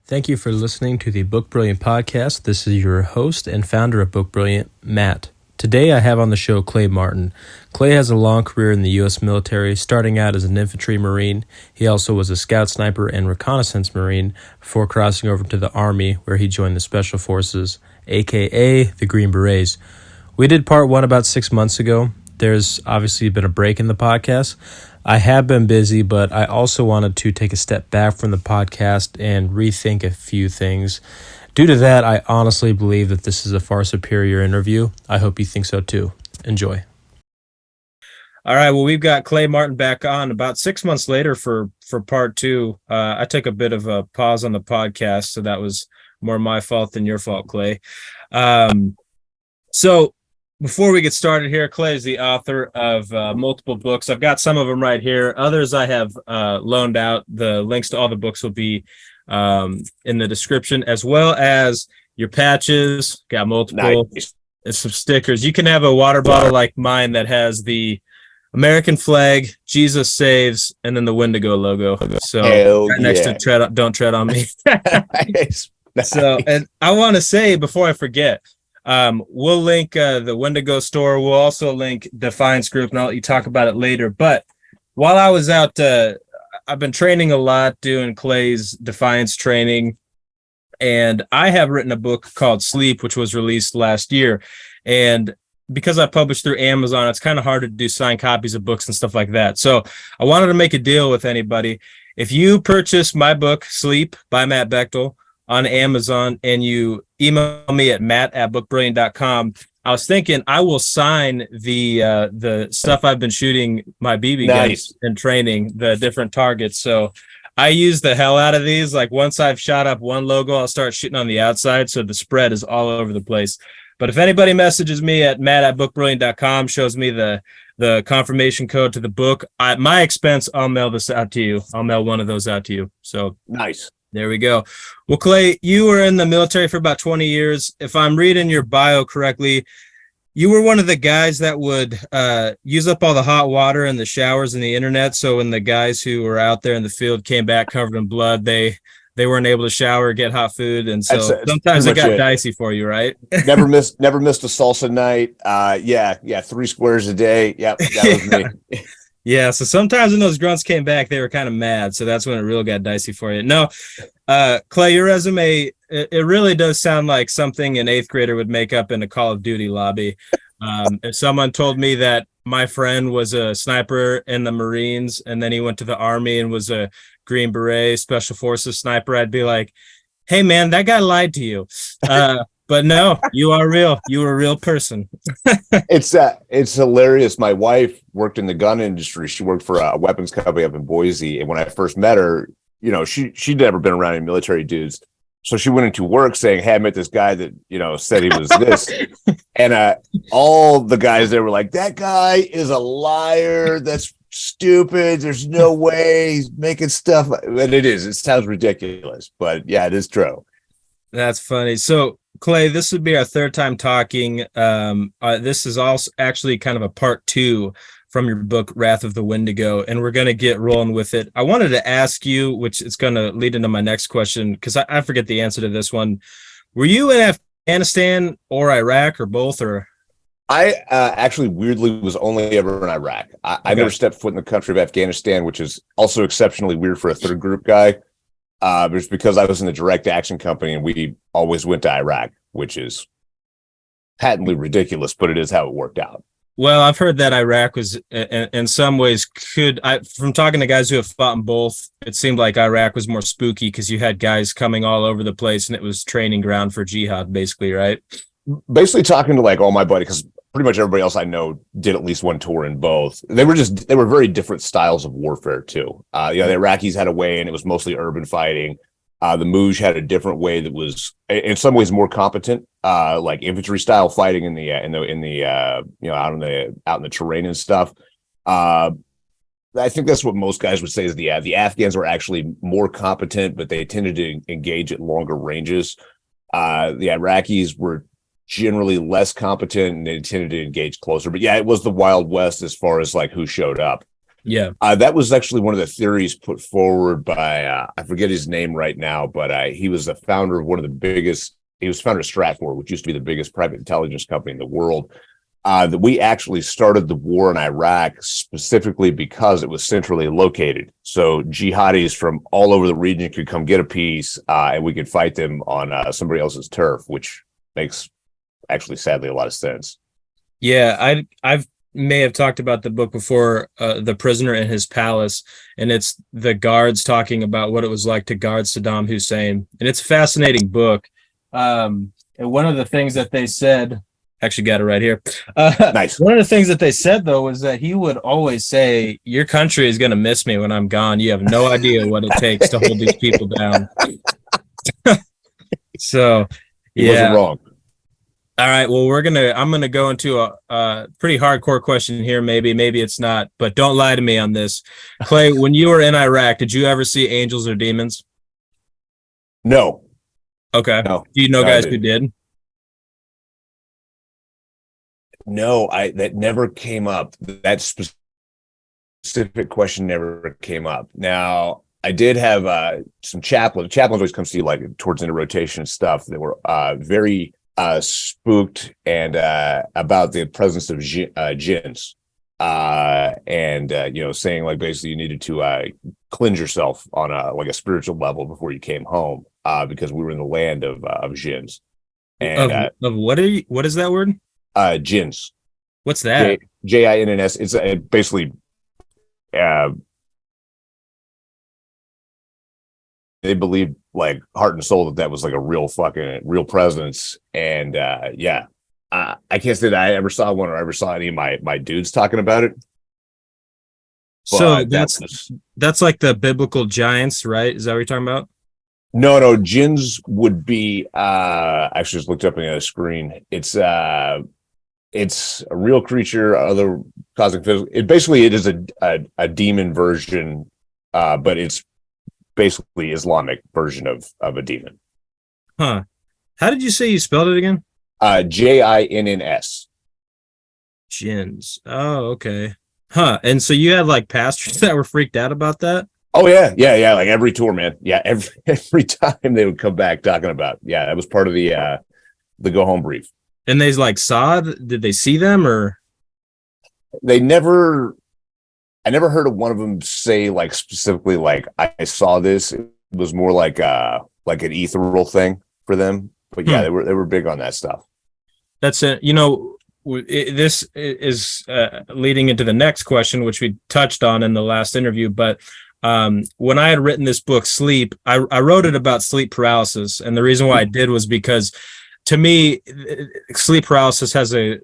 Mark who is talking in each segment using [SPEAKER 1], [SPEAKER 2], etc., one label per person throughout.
[SPEAKER 1] Thank you for listening to the Book Brilliant podcast. This is your host and founder of Book Brilliant, Matt. Today I have on the show Clay Martin. Clay has a long career in the U.S. military, starting out as an infantry Marine. He also was a scout sniper and reconnaissance Marine before crossing over to the Army, where he joined the Special Forces, aka the Green Berets. We did part one about 6 months ago. There's obviously been a break in the podcast. I have been busy, but I also wanted to take a step back from the podcast and rethink a few things. Due to that, I honestly believe that this is a far superior interview. I hope you think so too. Enjoy. All right, well, we've got Clay Martin back on about 6 months later for part two. I took a bit of a pause on the podcast, so that was more my fault than your fault, Clay. So before we get started here, Clay is the author of multiple books. I've got some of them right here. Others I have loaned out. The links to all the books will be in the description, as well as your patches. Got multiple.
[SPEAKER 2] Nice.
[SPEAKER 1] And some stickers. You can have a water bottle like mine that has the American flag, Jesus saves, and then the Wendigo logo. So right next to Don't Tread on Me.
[SPEAKER 2] Nice.
[SPEAKER 1] So, and I want to say before I forget, we'll link the Wendigo store. We'll also link Defiance Group, and I'll let you talk about it later. But while I was out, I've been training a lot, doing Clay's Defiance training, and I have written a book called Sleep, which was released last year. And because I published through Amazon, it's kind of hard to do signed copies of books and stuff like that. So I wanted to make a deal with anybody. If you purchase my book, Sleep by Matt Bechtel, on Amazon, and you email me at matt@bookbrilliant.com, I was thinking I will sign the stuff I've been shooting my BB guns and training the different targets. So I use the hell out of these. Like once I've shot up one logo, I'll start shooting on the outside, so the spread is all over the place. But if anybody messages me at matt@bookbrilliant.com, shows me the confirmation code to the book, at my expense, I'll mail this out to you. I'll mail one of those out to you. So
[SPEAKER 2] Nice.
[SPEAKER 1] There we go. Well, Clay, you were in the military for about 20 years. If I'm reading your bio correctly, you were one of the guys that would use up all the hot water and the showers and the internet. So when the guys who were out there in the field came back covered in blood, they weren't able to shower or get hot food. And so sometimes it got dicey for you, right?
[SPEAKER 2] Never missed a salsa night. Yeah. 3 squares a day. Yep, that was me.
[SPEAKER 1] Yeah, so sometimes when those grunts came back, they were kind of mad. So that's when it really got dicey for you. No, Clay, your resume, it really does sound like something an 8th grader would make up in a Call of Duty lobby. If someone told me that my friend was a sniper in the Marines and then he went to the Army and was a Green Beret Special Forces sniper, I'd be like, hey, man, that guy lied to you. But no, you are real. You are a real person.
[SPEAKER 2] It's hilarious. My wife worked in the gun industry. She worked for a weapons company up in Boise. And when I first met her, she'd never been around any military dudes. So she went into work saying, hey, I met this guy that, said he was this. And all the guys there were like, that guy is a liar. That's stupid. There's no way he's making stuff. And it is. It sounds ridiculous. But yeah, it is true.
[SPEAKER 1] That's funny. So, Clay, this would be our third time talking. This is also actually kind of a part 2 from your book, Wrath of the Wendigo, and we're going to get rolling with it. I wanted to ask you, which is going to lead into my next question, because I forget the answer to this one. Were you in Afghanistan or Iraq or both? Or
[SPEAKER 2] I actually weirdly was only ever in Iraq. I never stepped foot in the country of Afghanistan, which is also exceptionally weird for a third group guy. It's because I was in the direct action company and we always went to Iraq, which is patently ridiculous, but it is how it worked out.
[SPEAKER 1] Well, I've heard that Iraq was, in some ways, from talking to guys who have fought in both, it seemed like Iraq was more spooky because you had guys coming all over the place and it was training ground for jihad, basically, right?
[SPEAKER 2] Basically talking to like all my buddies, because pretty much everybody else I know did at least one tour in both. They were very different styles of warfare too. The Iraqis had a way and it was mostly urban fighting. The Mujahideen had a different way that was in some ways more competent, like infantry style fighting in the out in the terrain and stuff. I think that's what most guys would say is the Afghans were actually more competent, but they tended to engage at longer ranges. The Iraqis were generally less competent and they tended to engage closer. But yeah, it was the Wild West as far as like who showed up.
[SPEAKER 1] Yeah.
[SPEAKER 2] That was actually one of the theories put forward by I forget his name right now, but he was the founder of one of the biggest. He was founder of Stratfor, which used to be the biggest private intelligence company in the world. That we actually started the war in Iraq specifically because it was centrally located. So jihadis from all over the region could come get a piece, and we could fight them on somebody else's turf, which makes actually sadly a lot of sense.
[SPEAKER 1] Yeah, I've may have talked about the book before, The Prisoner in His Palace, and it's the guards talking about what it was like to guard Saddam Hussein. And it's a fascinating book. And one of the things that they said, actually got it right here.
[SPEAKER 2] Nice.
[SPEAKER 1] One of the things that they said, though, was that he would always say, your country is going to miss me when I'm gone. You have no idea what it takes to hold these people down. So,
[SPEAKER 2] He wasn't wrong.
[SPEAKER 1] All right. Well, I'm gonna go into a pretty hardcore question here. Maybe it's not, but don't lie to me on this. Clay, when you were in Iraq, did you ever see angels or demons?
[SPEAKER 2] No.
[SPEAKER 1] Okay.
[SPEAKER 2] No.
[SPEAKER 1] Do you know
[SPEAKER 2] No,
[SPEAKER 1] guys who did?
[SPEAKER 2] No, that never came up. That specific question never came up. Now, I did have some chaplains. Chaplains always come see like towards the end of rotation stuff that were very spooked and about the presence of jinns, and saying like basically you needed to cleanse yourself on a spiritual level before you came home, because we were in the land of jinns. And
[SPEAKER 1] Of what what is that word?
[SPEAKER 2] Jinns.
[SPEAKER 1] What's that?
[SPEAKER 2] Jinns. It's basically they believed like heart and soul that was like a real presence. And yeah, I can't say that I ever saw one or ever saw any of my dudes talking about it.
[SPEAKER 1] So that's like the biblical giants, right? Is that what you're talking about?
[SPEAKER 2] No, jinns would be I actually just looked up on the other screen. It's a real creature, other causing physical. It is a demon version, but it's basically Islamic version of a demon.
[SPEAKER 1] Huh. How did you say you spelled it again?
[SPEAKER 2] Jinns.
[SPEAKER 1] Jinns. Oh, okay. Huh. And so you had like pastors that were freaked out about that?
[SPEAKER 2] Oh yeah. Like every tour, man. Yeah, every time they would come back talking about. Yeah, that was part of the go home brief.
[SPEAKER 1] And they like did they see them or?
[SPEAKER 2] They never. I never heard of one of them say like specifically like I saw this. It was more like an ethereal thing for them. But yeah, they were big on that stuff.
[SPEAKER 1] That's it. This is leading into the next question, which we touched on in the last interview. But when I had written this book, Sleep, I wrote it about sleep paralysis, and the reason why I did was because, to me, sleep paralysis has a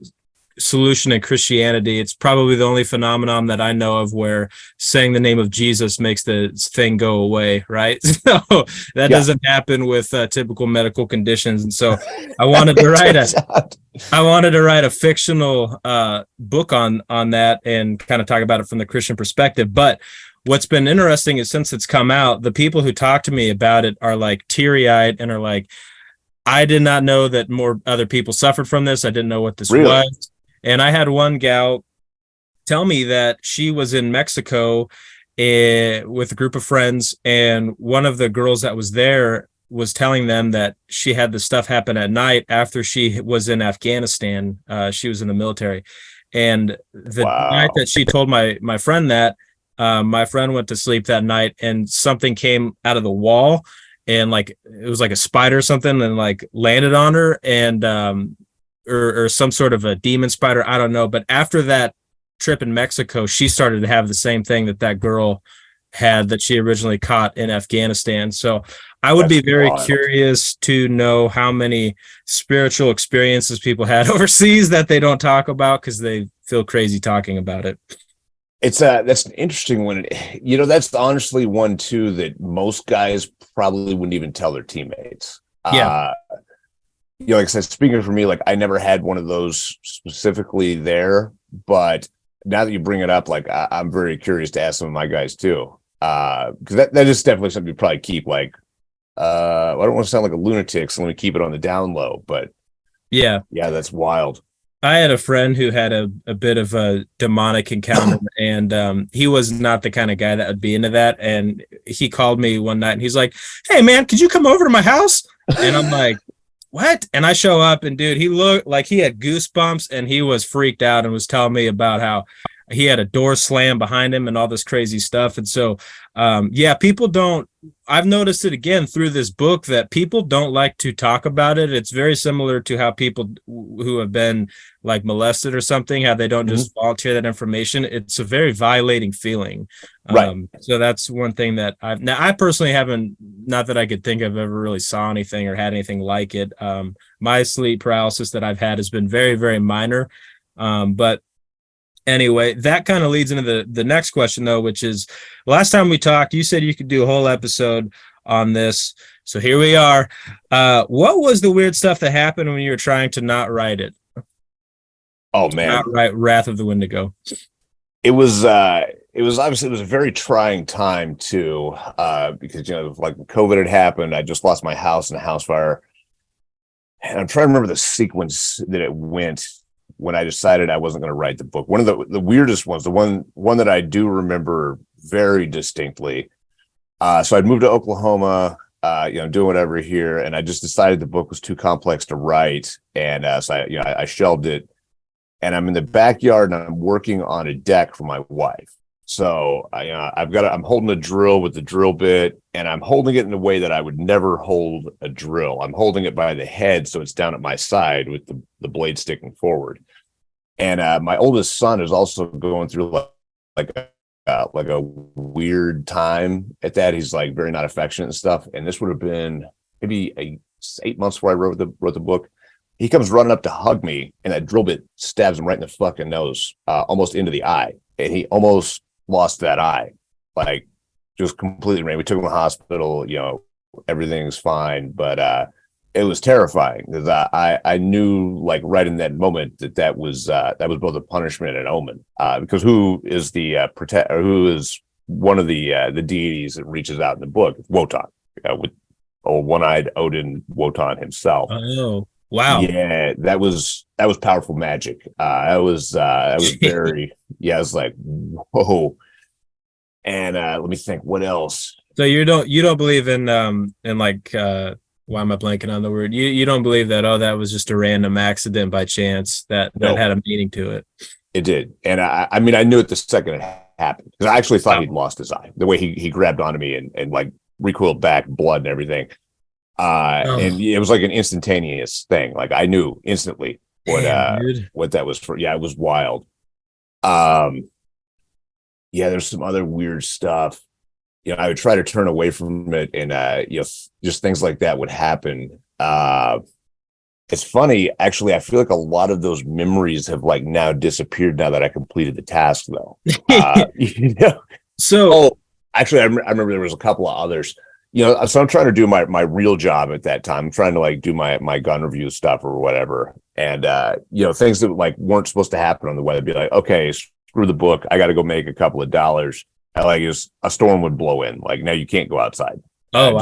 [SPEAKER 1] solution in Christianity. It's probably the only phenomenon that I know of where saying the name of Jesus makes the thing go away, right? So that doesn't happen with typical medical conditions. And so I wanted to write a fictional book on that and kind of talk about it from the Christian perspective. But what's been interesting is since it's come out, the people who talk to me about it are like teary-eyed and are like, I did not know that more other people suffered from this. I didn't know what this was. And I had one gal tell me that she was in Mexico with a group of friends, and one of the girls that was there was telling them that she had this stuff happen at night after she was in Afghanistan. She was in the military. And the night that she told my friend that, my friend went to sleep that night and something came out of the wall and like it was like a spider or something and like landed on her and or some sort of a demon spider, I don't know. But after that trip in Mexico, she started to have the same thing that girl had that she originally caught in Afghanistan. So I would be very curious to know how many spiritual experiences people had overseas that they don't talk about because they feel crazy talking about it.
[SPEAKER 2] It's that's an interesting one. That's honestly one too that most guys probably wouldn't even tell their teammates.
[SPEAKER 1] Yeah.
[SPEAKER 2] Like I said, speaking for me, like I never had one of those specifically there, but now that you bring it up, like I'm very curious to ask some of my guys too, because that is definitely something you probably keep like. I don't want to sound like a lunatic, so let me keep it on the down low. But yeah, that's wild.
[SPEAKER 1] I had a friend who had a bit of a demonic encounter, and he was not the kind of guy that would be into that. And he called me one night and he's like, "Hey man, could you come over to my house?" And I'm like, "What?" And I show up, and dude, he looked like he had goosebumps and he was freaked out and was telling me about how he had a door slam behind him and all this crazy stuff. And so yeah, people don't, I've noticed it again through this book that people don't like to talk about it. It's very similar to how people who have been like molested or something, how they don't just volunteer that information. It's a very violating feeling.
[SPEAKER 2] Right.
[SPEAKER 1] So that's one thing that I personally haven't, not that I could think of, ever really saw anything or had anything like it. My sleep paralysis that I've had has been very, very minor. But anyway, that kind of leads into the next question, though, which is last time we talked, you said you could do a whole episode on this. So here we are. What was the weird stuff that happened when you were trying to not write it?
[SPEAKER 2] Oh man,
[SPEAKER 1] Not write Wrath of the Wendigo.
[SPEAKER 2] Obviously it was a very trying time too, because like COVID had happened. I just lost my house in a house fire, and I'm trying to remember the sequence that it went when I decided I wasn't going to write the book. One of the weirdest ones, the one that I do remember very distinctly. So I'd moved to Oklahoma, doing whatever here, and I just decided the book was too complex to write, and so I shelved it. And I'm in the backyard and I'm working on a deck for my wife. So I'm holding a drill with the drill bit, and I'm holding it in a way that I would never hold a drill. I'm holding it by the head, so it's down at my side with the blade sticking forward. And my oldest son is also going through like a weird time at that. He's like very not affectionate and stuff. And this would have been maybe 8 months before I wrote the book. He comes running up to hug me, and that drill bit stabs him right in the fucking nose, almost into the eye. And he almost lost that eye, like just completely ran. We took him to the hospital, everything's fine. But it was terrifying because I knew, like, right in that moment that was both a punishment and an omen. Because who is who is one of the deities that reaches out in the book? It's Wotan, with one-eyed Odin, Wotan himself.
[SPEAKER 1] Oh. Wow.
[SPEAKER 2] Yeah, that was powerful magic. That was very I was like, whoa. And let me think, what else?
[SPEAKER 1] So you don't believe in like why am I blanking on the word? You don't believe that that was just a random accident by chance that had a meaning to it.
[SPEAKER 2] It did. And I mean I knew it the second it happened, because I actually thought he'd lost his eye. The way he grabbed onto me and like recoiled back, blood and everything. And it was like an instantaneous thing. Like I knew instantly what that was for. Yeah, it was wild. There's some other weird stuff. I would try to turn away from it, and just things like that would happen. It's funny, actually. I feel like a lot of those memories have like now disappeared now that I completed the task, though. So actually, I remember there was a couple of others. So I'm trying to do my real job at that time. I'm trying to like do my gun review stuff or whatever. And, things that like weren't supposed to happen on the way. I'd be like, okay, screw the book. I got to go make a couple of dollars. A storm would blow in. Like, now you can't go outside.
[SPEAKER 1] Oh,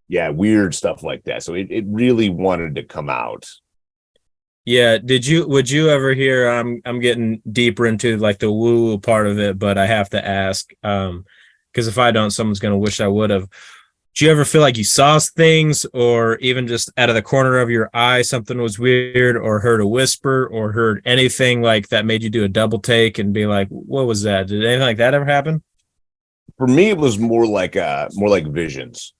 [SPEAKER 1] wow.
[SPEAKER 2] Weird stuff like that. So it really wanted to come out.
[SPEAKER 1] Yeah. Would you ever hear, I'm getting deeper into like the woo part of it, but I have to ask, because if I don't, someone's going to wish I would have. Do you ever feel like you saw things, or even just out of the corner of your eye, something was weird, or heard a whisper, or heard anything like that made you do a double take and be like, what was that? Did anything like that ever happen?
[SPEAKER 2] For me, it was more like visions,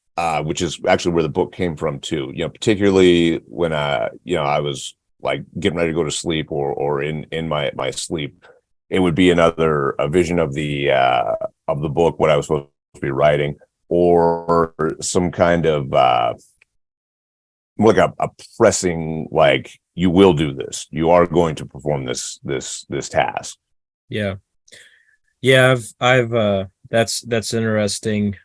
[SPEAKER 2] which is actually where the book came from too. Particularly when I was like getting ready to go to sleep, or in my sleep, it would be a vision of the book, what I was supposed to be writing, or some kind of like a pressing, like, you will do this, you are going to perform this task.
[SPEAKER 1] Yeah I've that's interesting.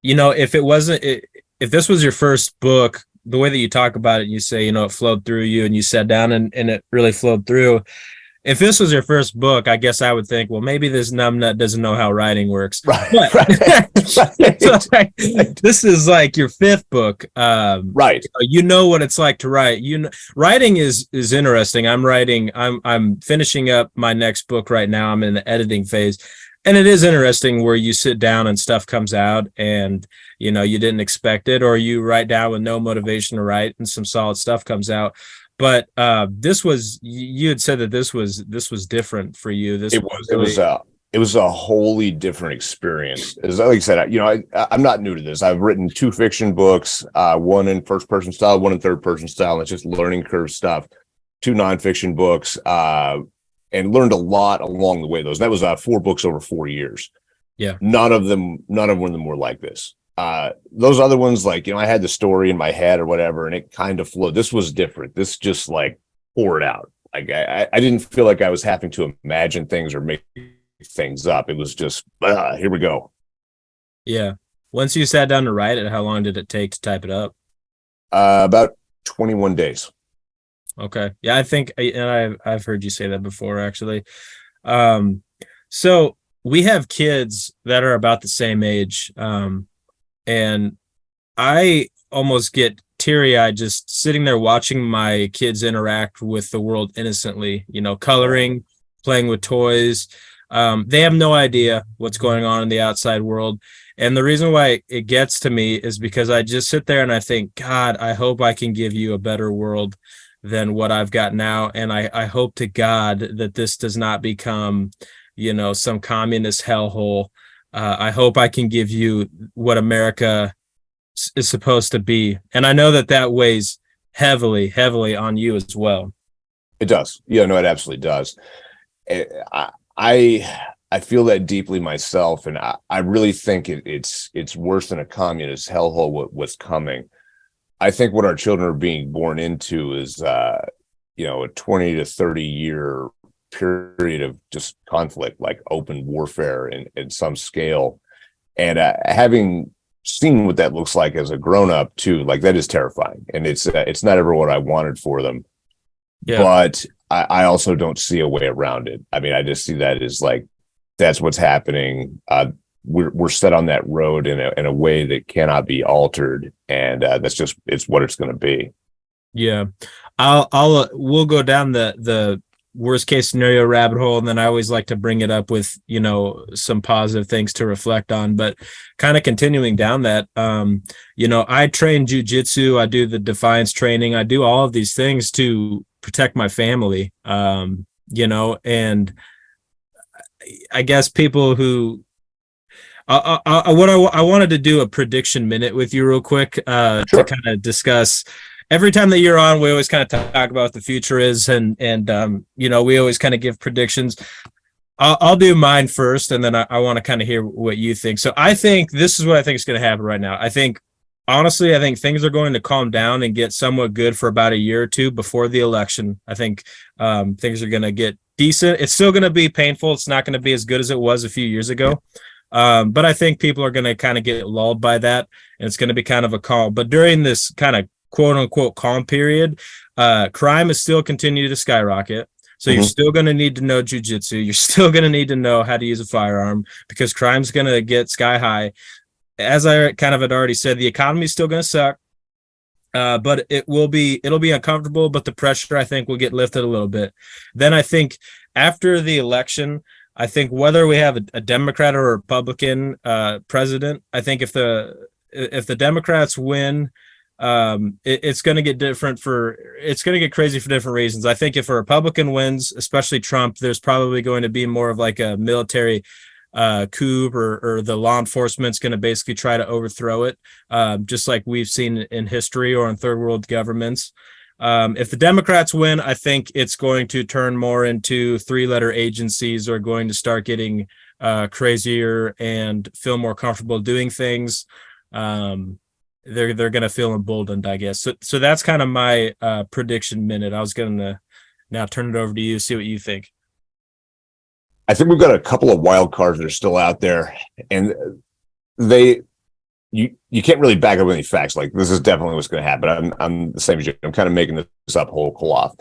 [SPEAKER 1] If this was your first book, the way that you talk about it, you say it flowed through you, and you sat down and it really flowed through. If this was your first book, I guess I would think, well, maybe this numbnut doesn't know how writing works.
[SPEAKER 2] Right.
[SPEAKER 1] But so, like, this is like your fifth book.
[SPEAKER 2] Right.
[SPEAKER 1] You know what it's like to write. Writing is interesting. I'm finishing up my next book right now. I'm in the editing phase. And it is interesting where you sit down and stuff comes out and you didn't expect it, or you write down with no motivation to write and some solid stuff comes out. But you had said that this was different for you.
[SPEAKER 2] It was a wholly different experience. As like I said, I'm not new to this. I've written 2 fiction books, one in first person style, one in third person style. And it's just learning curve stuff. 2 nonfiction books, and learned a lot along the way. That was 4 books over 4 years.
[SPEAKER 1] Yeah.
[SPEAKER 2] None of them were like this. Those other ones, like, I had the story in my head or whatever, and it kind of flowed. This was different. This just like poured out. Like I didn't feel like I was having to imagine things or make things up. It was just, here we go.
[SPEAKER 1] Yeah. Once you sat down to write it, how long did it take to type it up?
[SPEAKER 2] About 21 days.
[SPEAKER 1] Okay. Yeah, I think, and I've heard you say that before, actually. So we have kids that are about the same age. And I almost get teary-eyed just sitting there watching my kids interact with the world innocently, coloring, playing with toys. They have no idea what's going on in the outside world. And the reason why it gets to me is because I just sit there and I think, God, I hope I can give you a better world than what I've got now. And I hope to God that this does not become, some communist hellhole. I hope I can give you what America is supposed to be. And I know that weighs heavily, heavily on you as well.
[SPEAKER 2] It does. Yeah, no, it absolutely does. I feel that deeply myself. And I really think it's worse than a communist hellhole what's coming. I think what our children are being born into is, a 20 to 30 year period of just conflict, like open warfare in some scale. And having seen what that looks like as a grown-up too, like that is terrifying. And it's not ever what I wanted for them. Yeah. But I also don't see a way around it. I mean, I just see that as like, that's what's happening. We're set on that road in a way that cannot be altered. And it's what it's going to be. Yeah.
[SPEAKER 1] We'll go down the worst case scenario rabbit hole, and then I always like to bring it up with some positive things to reflect on. But kind of continuing down that, I train jujitsu, I do the defiance training, I do all of these things to protect my family, and I guess people who I wanted to do a prediction minute with you real quick, sure, to kind of discuss. Every time that you're on, we always kind of talk about what the future is, and we always kind of give predictions. I'll do mine first, and then I want to kind of hear what you think. So I think this is what I think is going to happen right now. Honestly, I think things are going to calm down and get somewhat good for about a year or two before the election. I think things are going to get decent. It's still going to be painful. It's not going to be as good as it was a few years ago. But I think people are going to kind of get lulled by that, and it's going to be kind of a calm. But during this kind of quote unquote calm period, crime is still continuing to skyrocket. So you're still going to need to know jujitsu. You're still going to need to know how to use a firearm, because crime's going to get sky high. As I kind of had already said, the economy is still going to suck, but it'll be uncomfortable. But the pressure, I think, will get lifted a little bit. Then I think after the election, I think whether we have a Democrat or a Republican president, I think if the Democrats win, it's going to get it's going to get crazy for different reasons. I think if a Republican wins, especially Trump, there's probably going to be more of like a military coup, or the law enforcement's going to basically try to overthrow it, just like we've seen in history or in third world governments. If the Democrats win, I think it's going to turn more into 3-letter agencies are going to start getting crazier and feel more comfortable doing things. They're going to feel emboldened, I guess. So that's kind of my prediction minute. I was going to now turn it over to you, see what you think.
[SPEAKER 2] I think we've got a couple of wild cards that are still out there, and you can't really back up with any facts. Like, this is definitely what's going to happen. I'm the same as you. I'm kind of making this up whole cloth.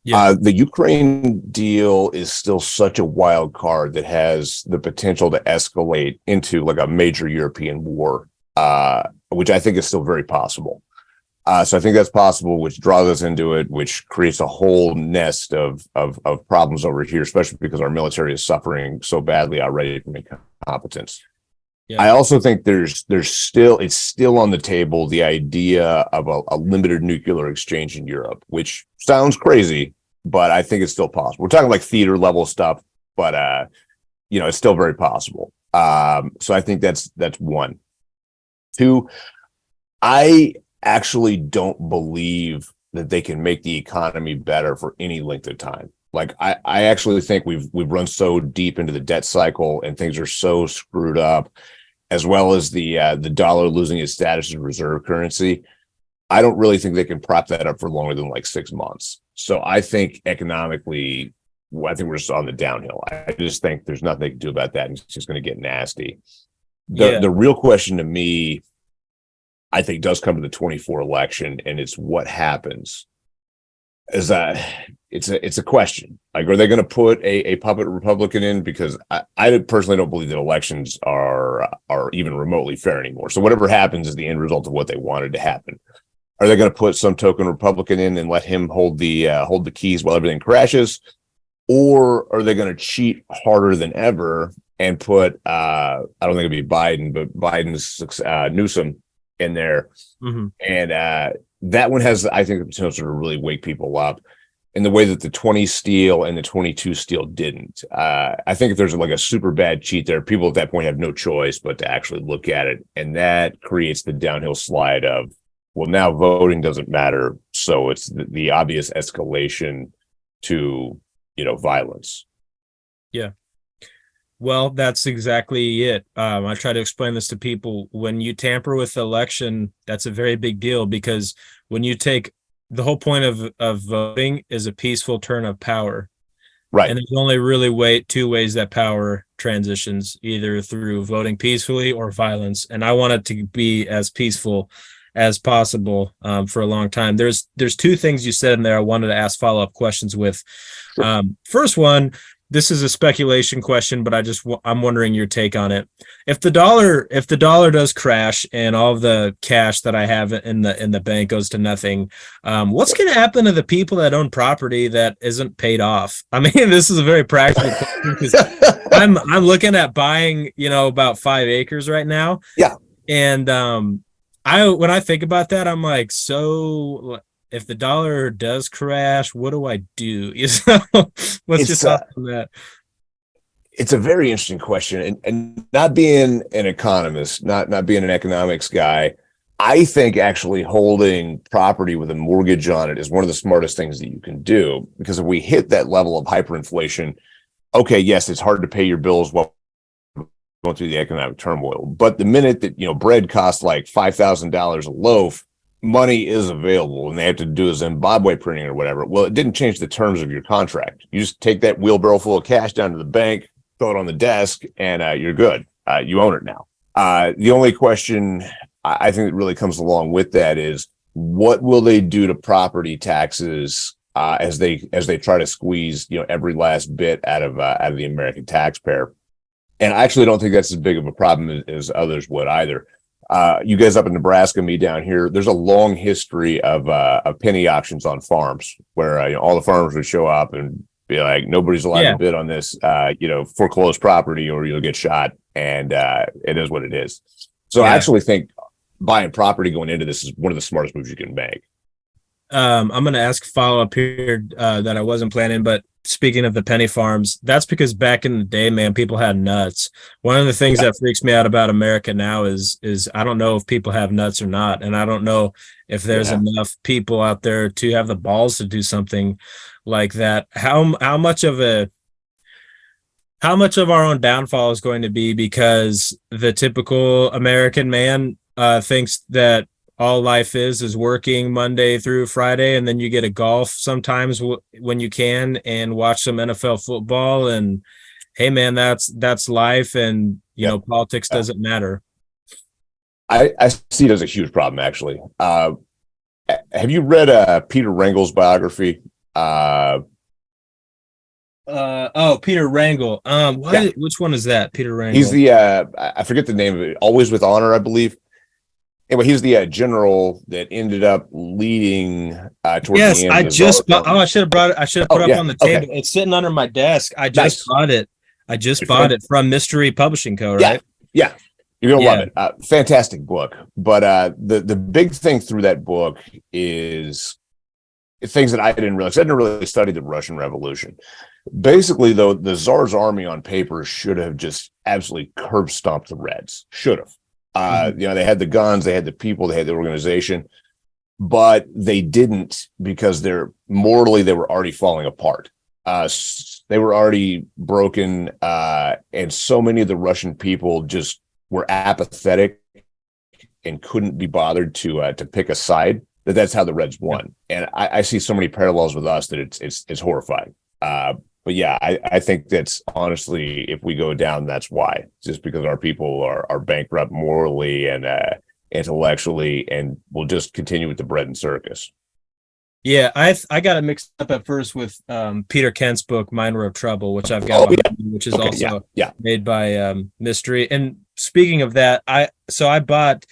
[SPEAKER 2] The Ukraine deal is still such a wild card that has the potential to escalate into like a major European war, which I think is still very possible. So I think that's possible, which draws us into it, which creates a whole nest of problems over here, especially because our military is suffering so badly already from incompetence. Yeah. I also think it's still on the table, the idea of a limited nuclear exchange in Europe, which sounds crazy, but I think it's still possible. We're talking like theater level stuff, but it's still very possible. So I think that's one. Two, I actually don't believe that they can make the economy better for any length of time. Like I actually think we've run so deep into the debt cycle and things are so screwed up, as well as the dollar losing its status as reserve currency. I don't really think they can prop that up for longer than like 6 months. So I think economically, I think we're just on the downhill. I just think there's nothing they can do about that, and it's just going to get nasty. The real question to me, I think, does come to the 2024 election, and it's what happens. Is that it's a question. Like, are they going to put a puppet Republican in? Because I personally don't believe that elections are even remotely fair anymore. So whatever happens is the end result of what they wanted to happen. Are they going to put some token Republican in and let him hold the keys while everything crashes, or are they going to cheat harder than ever and put I don't think it'd be Biden, but Biden's Newsom in there, and that one has, I think, the potential to really wake people up in the way that the 20 steel and the 22 steel didn't. I think if there's like a super bad cheat there, people at that point have no choice but to actually look at it, and that creates the downhill slide of, well, now voting doesn't matter, so it's the obvious escalation to violence.
[SPEAKER 1] Yeah. Well, that's exactly it. I try to explain this to people. When you tamper with the election, that's a very big deal, because when you take the whole point of voting is a peaceful turn of power.
[SPEAKER 2] Right.
[SPEAKER 1] And there's only really two ways that power transitions, either through voting peacefully or violence. And I want it to be as peaceful as possible for a long time. There's two things you said in there I wanted to ask follow-up questions with. Sure. First one, this is a speculation question, but I'm wondering your take on it. If the dollar does crash and all of the cash that I have in the bank goes to nothing, what's going to happen to the people that own property that isn't paid off? I mean, this is a very practical question, because I'm looking at buying, about 5 acres right now.
[SPEAKER 2] Yeah.
[SPEAKER 1] And when I think about that, I'm like, so if the dollar does crash, what do I do? What's your thought on that?
[SPEAKER 2] It's a very interesting question, and not being an economist, not being an economics guy, I think actually holding property with a mortgage on it is one of the smartest things that you can do, because if we hit that level of hyperinflation, okay, yes, it's hard to pay your bills while going through the economic turmoil, but the minute that bread costs like $5,000 a loaf, money is available, and they have to do a Zimbabwe printing or whatever. Well, it didn't change the terms of your contract. You just take that wheelbarrow full of cash down to the bank, throw it on the desk, and you're good. You own it now. The only question I think that really comes along with that is, what will they do to property taxes as they try to squeeze every last bit out of the American taxpayer? And I actually don't think that's as big of a problem as others would either. You guys up in Nebraska, me down here, there's a long history of penny auctions on farms where all the farmers would show up and be like, nobody's allowed to bid on this, foreclosed property or you'll get shot. And it is what it is. So I actually think buying property going into this is one of the smartest moves you can make.
[SPEAKER 1] I'm going to ask follow-up here that I wasn't planning, but speaking of the penny farms, that's because back in the day, man, people had nuts. One of the things that freaks me out about America now is I don't know if people have nuts or not, and I don't know if there's enough people out there to have the balls to do something like that. How much of our own downfall is going to be because the typical American man thinks that all life is working Monday through Friday, and then you get a golf sometimes when you can and watch some NFL football, and hey man, that's life, and politics doesn't matter.
[SPEAKER 2] I see it as a huge problem, actually. Have you read Peter Rengel's biography?
[SPEAKER 1] Peter Wrangle.
[SPEAKER 2] Yeah.
[SPEAKER 1] Which one is that? Peter
[SPEAKER 2] He's
[SPEAKER 1] Wrangle.
[SPEAKER 2] the I forget the name of it. Always with Honor, I believe. Anyway, he's the general that ended up leading towards
[SPEAKER 1] Yes,
[SPEAKER 2] the end.
[SPEAKER 1] I
[SPEAKER 2] The
[SPEAKER 1] just
[SPEAKER 2] Tsar.
[SPEAKER 1] bought. Oh, I should have brought it. I should have put
[SPEAKER 2] Oh
[SPEAKER 1] it up
[SPEAKER 2] yeah.
[SPEAKER 1] on the
[SPEAKER 2] Okay.
[SPEAKER 1] table. It's sitting under my desk. I just
[SPEAKER 2] Nice.
[SPEAKER 1] bought it. I just bought it from Mystery Publishing Co.
[SPEAKER 2] Yeah.
[SPEAKER 1] Right?
[SPEAKER 2] Yeah. You're gonna
[SPEAKER 1] Yeah.
[SPEAKER 2] love it. Fantastic book. But the big thing through that book is things that I didn't realize. I didn't really study the Russian Revolution. Basically, though, the Tsar's army on paper should have just absolutely curb stomped the Reds. Should have. They had the guns, they had the people, they had the organization, but they didn't because they were already falling apart. They were already broken, and so many of the Russian people just were apathetic and couldn't be bothered to pick a side. That's how the Reds won, and I see so many parallels with us that it's horrifying. But yeah, I think that's honestly, if we go down, that's why. Just because our people are bankrupt morally and intellectually, and will just continue with the bread and circus.
[SPEAKER 1] Yeah, I got it mixed up at first with Peter Kent's book Minor of Trouble, which I've got, which is also made by Mystery. And speaking of that, I bought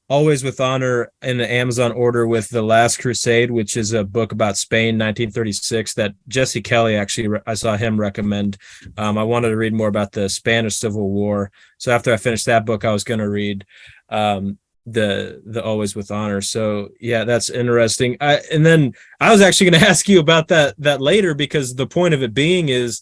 [SPEAKER 1] Always with Honor in an Amazon order with The Last Crusade, which is a book about Spain, 1936, that Jesse Kelly, actually, I saw him recommend. I wanted to read more about the Spanish Civil War. So after I finished that book, I was going to read the Always with Honor. So yeah, that's interesting. And then I was actually going to ask you about that later, because the point of it being is,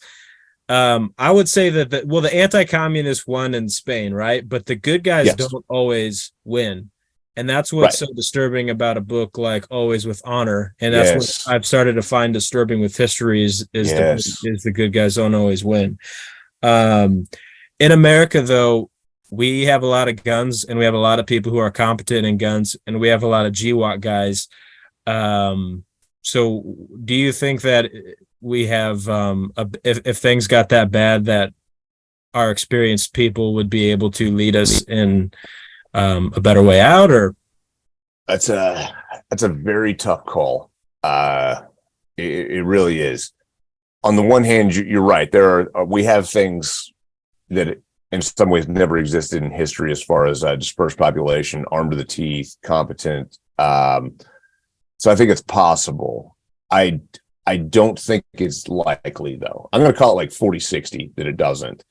[SPEAKER 1] I would say that the anti-communists won in Spain, right? But the good guys don't always win. And that's what's so disturbing about a book like Always with Honor. And that's what I've started to find disturbing with history is the good guys don't always win. In America, though, we have a lot of guns and we have a lot of people who are competent in guns, and we have a lot of GWAT guys. So do you think that we have, if things got that bad, that our experienced people would be able to lead us in a better way out? Or
[SPEAKER 2] that's a very tough call. It really is. On the one hand, you're right. We have things that in some ways never existed in history, as far as dispersed population, armed to the teeth, competent. So I think it's possible. I don't think it's likely, though. I'm going to call it like 40-60 that it doesn't.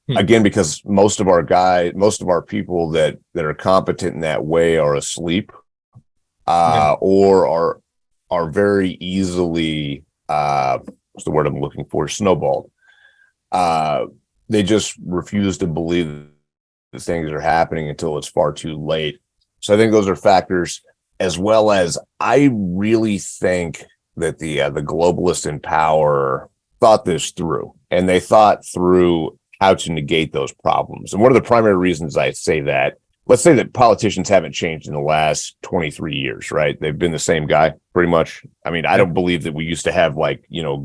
[SPEAKER 2] Again, because most of our people that are competent in that way are asleep, or are very easily, what's the word I'm looking for? Snowballed. They just refuse to believe that things are happening until it's far too late. So I think those are factors, as well as I really think that the globalists in power thought this through, and they thought through how to negate those problems. And one of the primary reasons I say that, let's say that politicians haven't changed in the last 23 years, right? They've been the same guy pretty much. I mean, I don't believe that we used to have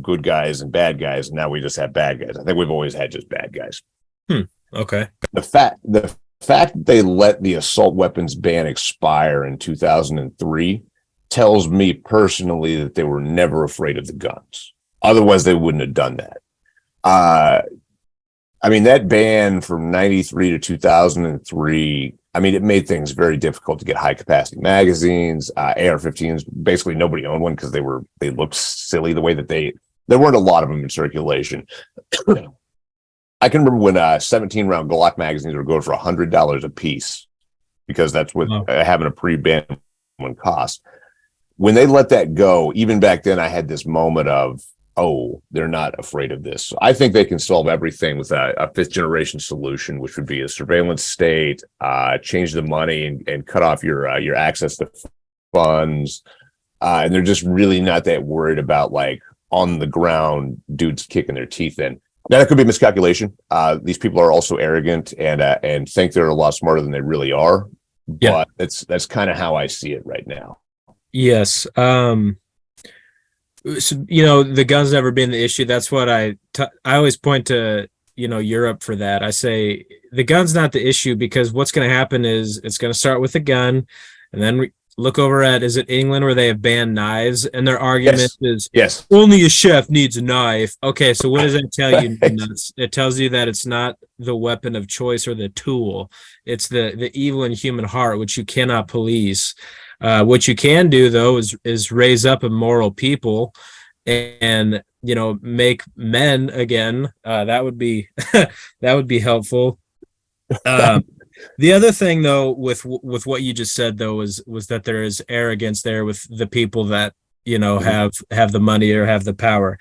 [SPEAKER 2] good guys and bad guys, and now we just have bad guys. I think we've always had just bad guys.
[SPEAKER 1] Okay.
[SPEAKER 2] The fact that they let the assault weapons ban expire in 2003 tells me personally that they were never afraid of the guns. Otherwise, they wouldn't have done that. I mean, that ban from 93 to 2003, I mean, it made things very difficult to get high capacity magazines. AR-15s, basically nobody owned one because they looked silly the way that there weren't a lot of them in circulation. I can remember when 17-round Glock magazines were going for $100 a piece, because that's what having a pre-ban one cost. When they let that go, even back then, I had this moment of, oh, they're not afraid of this. I think they can solve everything with a fifth generation solution, which would be a surveillance state, change the money and cut off your access to funds. And they're just really not that worried about like on the ground dudes kicking their teeth in. Now, that could be miscalculation. These people are also arrogant and think they're a lot smarter than they really are. But that's kind of how I see it right now.
[SPEAKER 1] Yes. So, the gun's never been the issue. That's what I always point to, Europe for that. I say the gun's not the issue, because what's going to happen is it's going to start with a gun, and then look over at, is it England, where they have banned knives, and their argument is
[SPEAKER 2] Yes.
[SPEAKER 1] only a chef needs a knife. Okay, so what does that tell you?
[SPEAKER 2] Right.
[SPEAKER 1] Nuts? It tells you that it's not the weapon of choice or the tool. It's the evil in human heart, which you cannot police. What you can do, though, is raise up immoral people and make men again. That would be that would be helpful. The other thing, though, with what you just said, though, was that there is arrogance there with the people that have the money or have the power.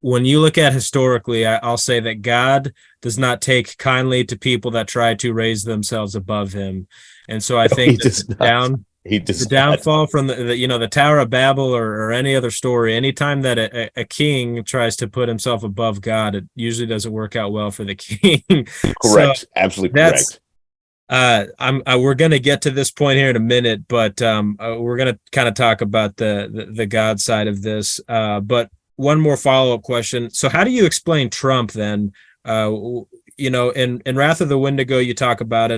[SPEAKER 1] When you look at historically, I'll say that God does not take kindly to people that try to raise themselves above Him, and so I think the downfall from the Tower of Babel or any other story, anytime that a king tries to put himself above God, it usually doesn't work out well for the king.
[SPEAKER 2] Correct.
[SPEAKER 1] So
[SPEAKER 2] absolutely correct.
[SPEAKER 1] we're going to get to this point here in a minute, but we're going to kind of talk about the God side of this. But one more follow-up question. So how do you explain Trump then? In Wrath of the Wendigo, you talk about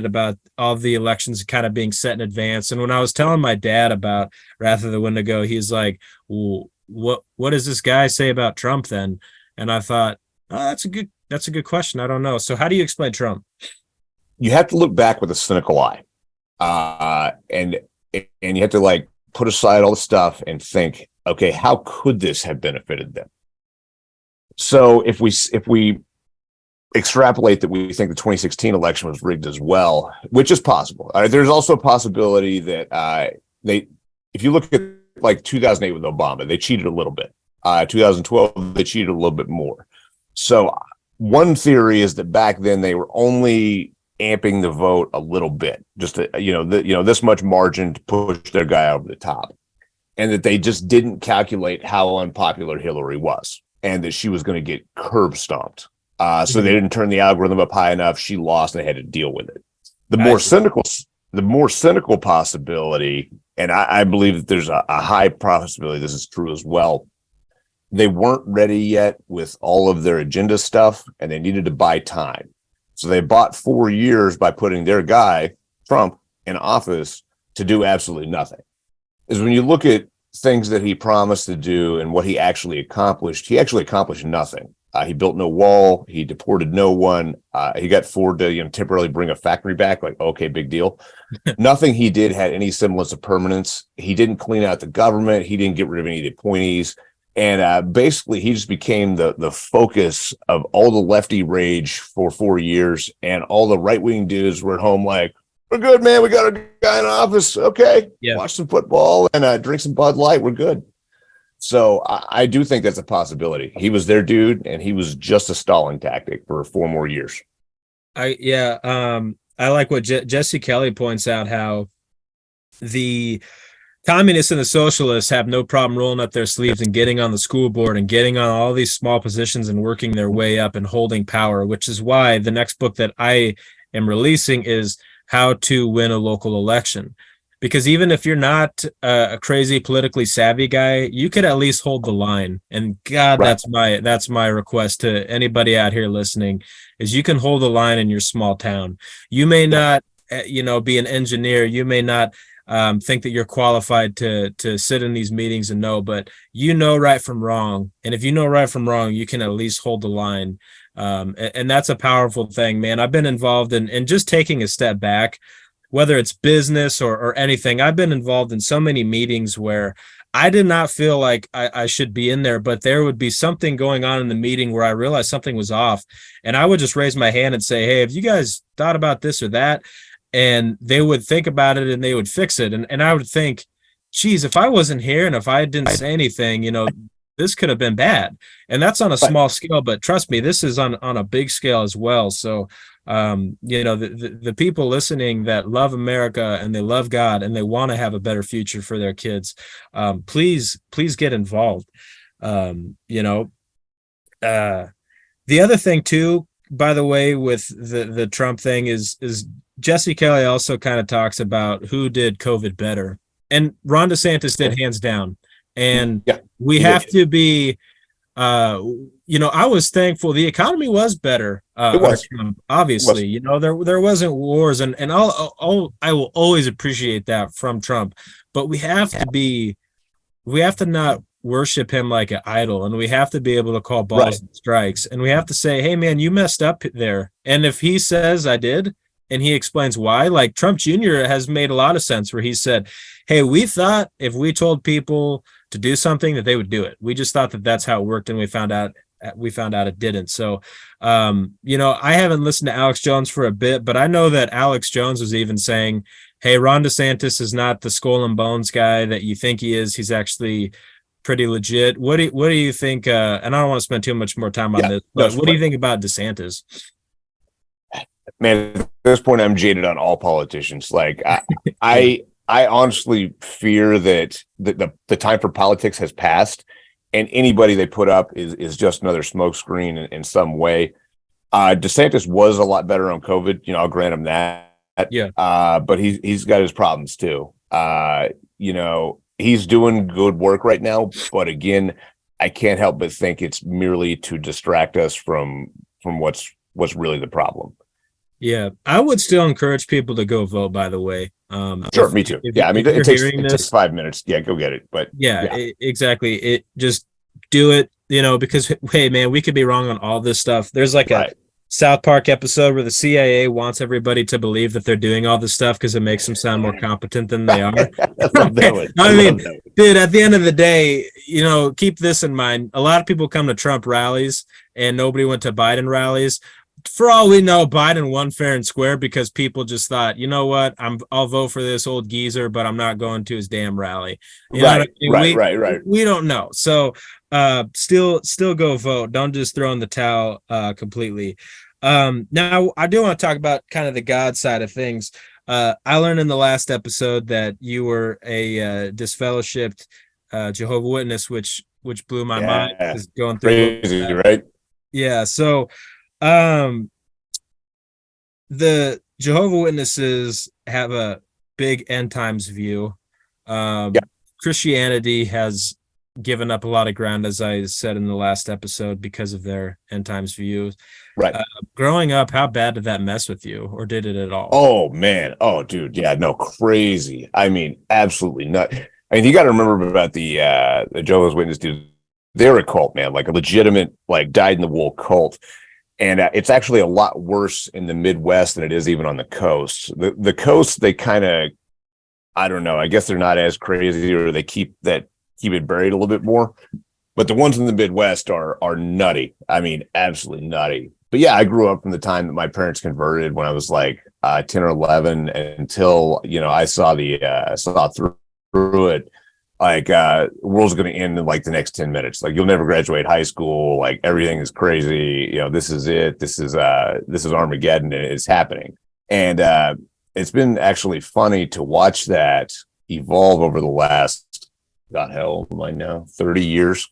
[SPEAKER 1] all the elections kind of being set in advance. And when I was telling my dad about Wrath of the Wendigo, he's like, well, what does this guy say about Trump then? And I thought, oh, that's a good question. I don't know. So how do you explain Trump?
[SPEAKER 2] You have to look back with a cynical eye, and you have to put aside all the stuff and think, okay, how could this have benefited them? So if we extrapolate that we think the 2016 election was rigged as well, which is possible. There's also a possibility that if you look at 2008 with Obama, they cheated a little bit. 2012, they cheated a little bit more. So one theory is that back then they were only amping the vote a little bit, just to, this much margin to push their guy over the top, and that they just didn't calculate how unpopular Hillary was, and that she was going to get curb stomped. So they didn't turn the algorithm up high enough. She lost, and they had to deal with it. The more cynical possibility, and I believe that there's a high possibility this is true as well. They weren't ready yet with all of their agenda stuff, and they needed to buy time. So they bought 4 years by putting their guy, Trump, in office to do absolutely nothing. Is when you look at things that he promised to do and what he actually accomplished nothing. He built no wall. He deported no one. He got Ford to temporarily bring a factory back. Okay, big deal. Nothing he did had any semblance of permanence. He didn't clean out the government. He didn't get rid of any of the appointees. And basically, he just became the focus of all the lefty rage for 4 years. And all the right-wing dudes were at home like, we're good, man. We got a guy in office. Okay, yeah. Watch some football and drink some Bud Light. We're good. So I do think that's a possibility. He was their dude, and he was just a stalling tactic for 4 more years.
[SPEAKER 1] I like what Jesse Kelly points out, how the communists and the socialists have no problem rolling up their sleeves and getting on the school board and getting on all these small positions and working their way up and holding power, which is why the next book that I am releasing is How to Win a Local Election. Because even if you're not a crazy politically savvy guy, you could at least hold the line. And God, right. that's my request to anybody out here listening, is you can hold the line in your small town. You may not, be an engineer. You may not think that you're qualified to sit in these meetings and know, but you know right from wrong. And if you know right from wrong, you can at least hold the line. And that's a powerful thing, man. I've been involved in just taking a step back, whether it's business or anything. I've been involved in so many meetings where I did not feel like I should be in there, but there would be something going on in the meeting where I realized something was off. And I would just raise my hand and say, hey, have you guys thought about this or that? And they would think about it and they would fix it. And I would think, geez, if I wasn't here and if I didn't say anything, this could have been bad. And that's on a small scale, but trust me, this is on a big scale as well. So, the people listening that love America and they love God and they want to have a better future for their kids, please get involved. The other thing too, by the way, with the Trump thing is Jesse Kelly also kind of talks about who did COVID better, and Ron DeSantis did, hands down. And we have to be I was thankful the economy was better.
[SPEAKER 2] It was.
[SPEAKER 1] Obviously,
[SPEAKER 2] Was.
[SPEAKER 1] there wasn't wars, and I will always appreciate that from Trump. But we have to not worship him like an idol, and we have to be able to call balls
[SPEAKER 2] Right.
[SPEAKER 1] and strikes, and we have to say, hey man, you messed up there. And if he says I did, and he explains why, like Trump Jr. has made a lot of sense where he said, hey, we thought if we told people to do something that they would do it. We just thought that that's how it worked, and we found out it didn't. So I haven't listened to Alex Jones for a bit, but I know that Alex Jones was even saying, hey, Ron DeSantis is not the skull and bones guy that you think he is. He's actually pretty legit. What do you think? And I don't want to spend too much more time on this, but what do you think about DeSantis?
[SPEAKER 2] Man, at this point, I'm jaded on all politicians. Like I honestly fear that the time for politics has passed, and anybody they put up is just another smokescreen in some way. DeSantis was a lot better on COVID. I'll grant him that.
[SPEAKER 1] Yeah.
[SPEAKER 2] But he's got his problems too. He's doing good work right now, but again, I can't help but think it's merely to distract us from what's really the problem.
[SPEAKER 1] Yeah, I would still encourage people to go vote, by the way.
[SPEAKER 2] Sure, me too. Yeah, I mean, it takes 5 minutes. Yeah, go get it. But
[SPEAKER 1] yeah. Exactly. It just do it, because, hey, man, we could be wrong on all this stuff. There's like a South Park episode where the CIA wants everybody to believe that they're doing all this stuff because it makes them sound more competent than they are. I mean, dude, at the end of the day, keep this in mind. A lot of people come to Trump rallies and nobody went to Biden rallies. For all we know, Biden won fair and square because people just thought, you know what, I'll vote for this old geezer, but I'm not going to his damn rally.
[SPEAKER 2] Right.
[SPEAKER 1] We don't know. So still go vote. Don't just throw in the towel completely. Now I do want to talk about kind of the God side of things. I learned in the last episode that you were a disfellowshipped Jehovah's Witness, which blew my mind. Is going through
[SPEAKER 2] crazy, right?
[SPEAKER 1] Yeah. So the Jehovah's Witnesses have a big end times view. Christianity has given up a lot of ground, as I said in the last episode, because of their end times views.
[SPEAKER 2] Right.
[SPEAKER 1] Growing up, how bad did that mess with you, or did it at all?
[SPEAKER 2] Oh man. Oh dude. Yeah, no, crazy. I mean, absolutely not. I mean, you got to remember about the Jehovah's Witness dude. They're a cult, man, like a legitimate, like dyed in the wool cult. And it's actually a lot worse in the Midwest than it is even on the coast. The coast, they kind of, I don't know, I guess they're not as crazy, or they keep it buried a little bit more. But the ones in the Midwest are nutty. I mean, absolutely nutty. But yeah, I grew up from the time that my parents converted when I was like 10 or 11 until, I saw through it. Like the world's going to end in like the next 10 minutes. Like you'll never graduate high school. Like everything is crazy. This is it. This is Armageddon, and it's happening. And it's been actually funny to watch that evolve over the last, God, hell, am I now 30 years?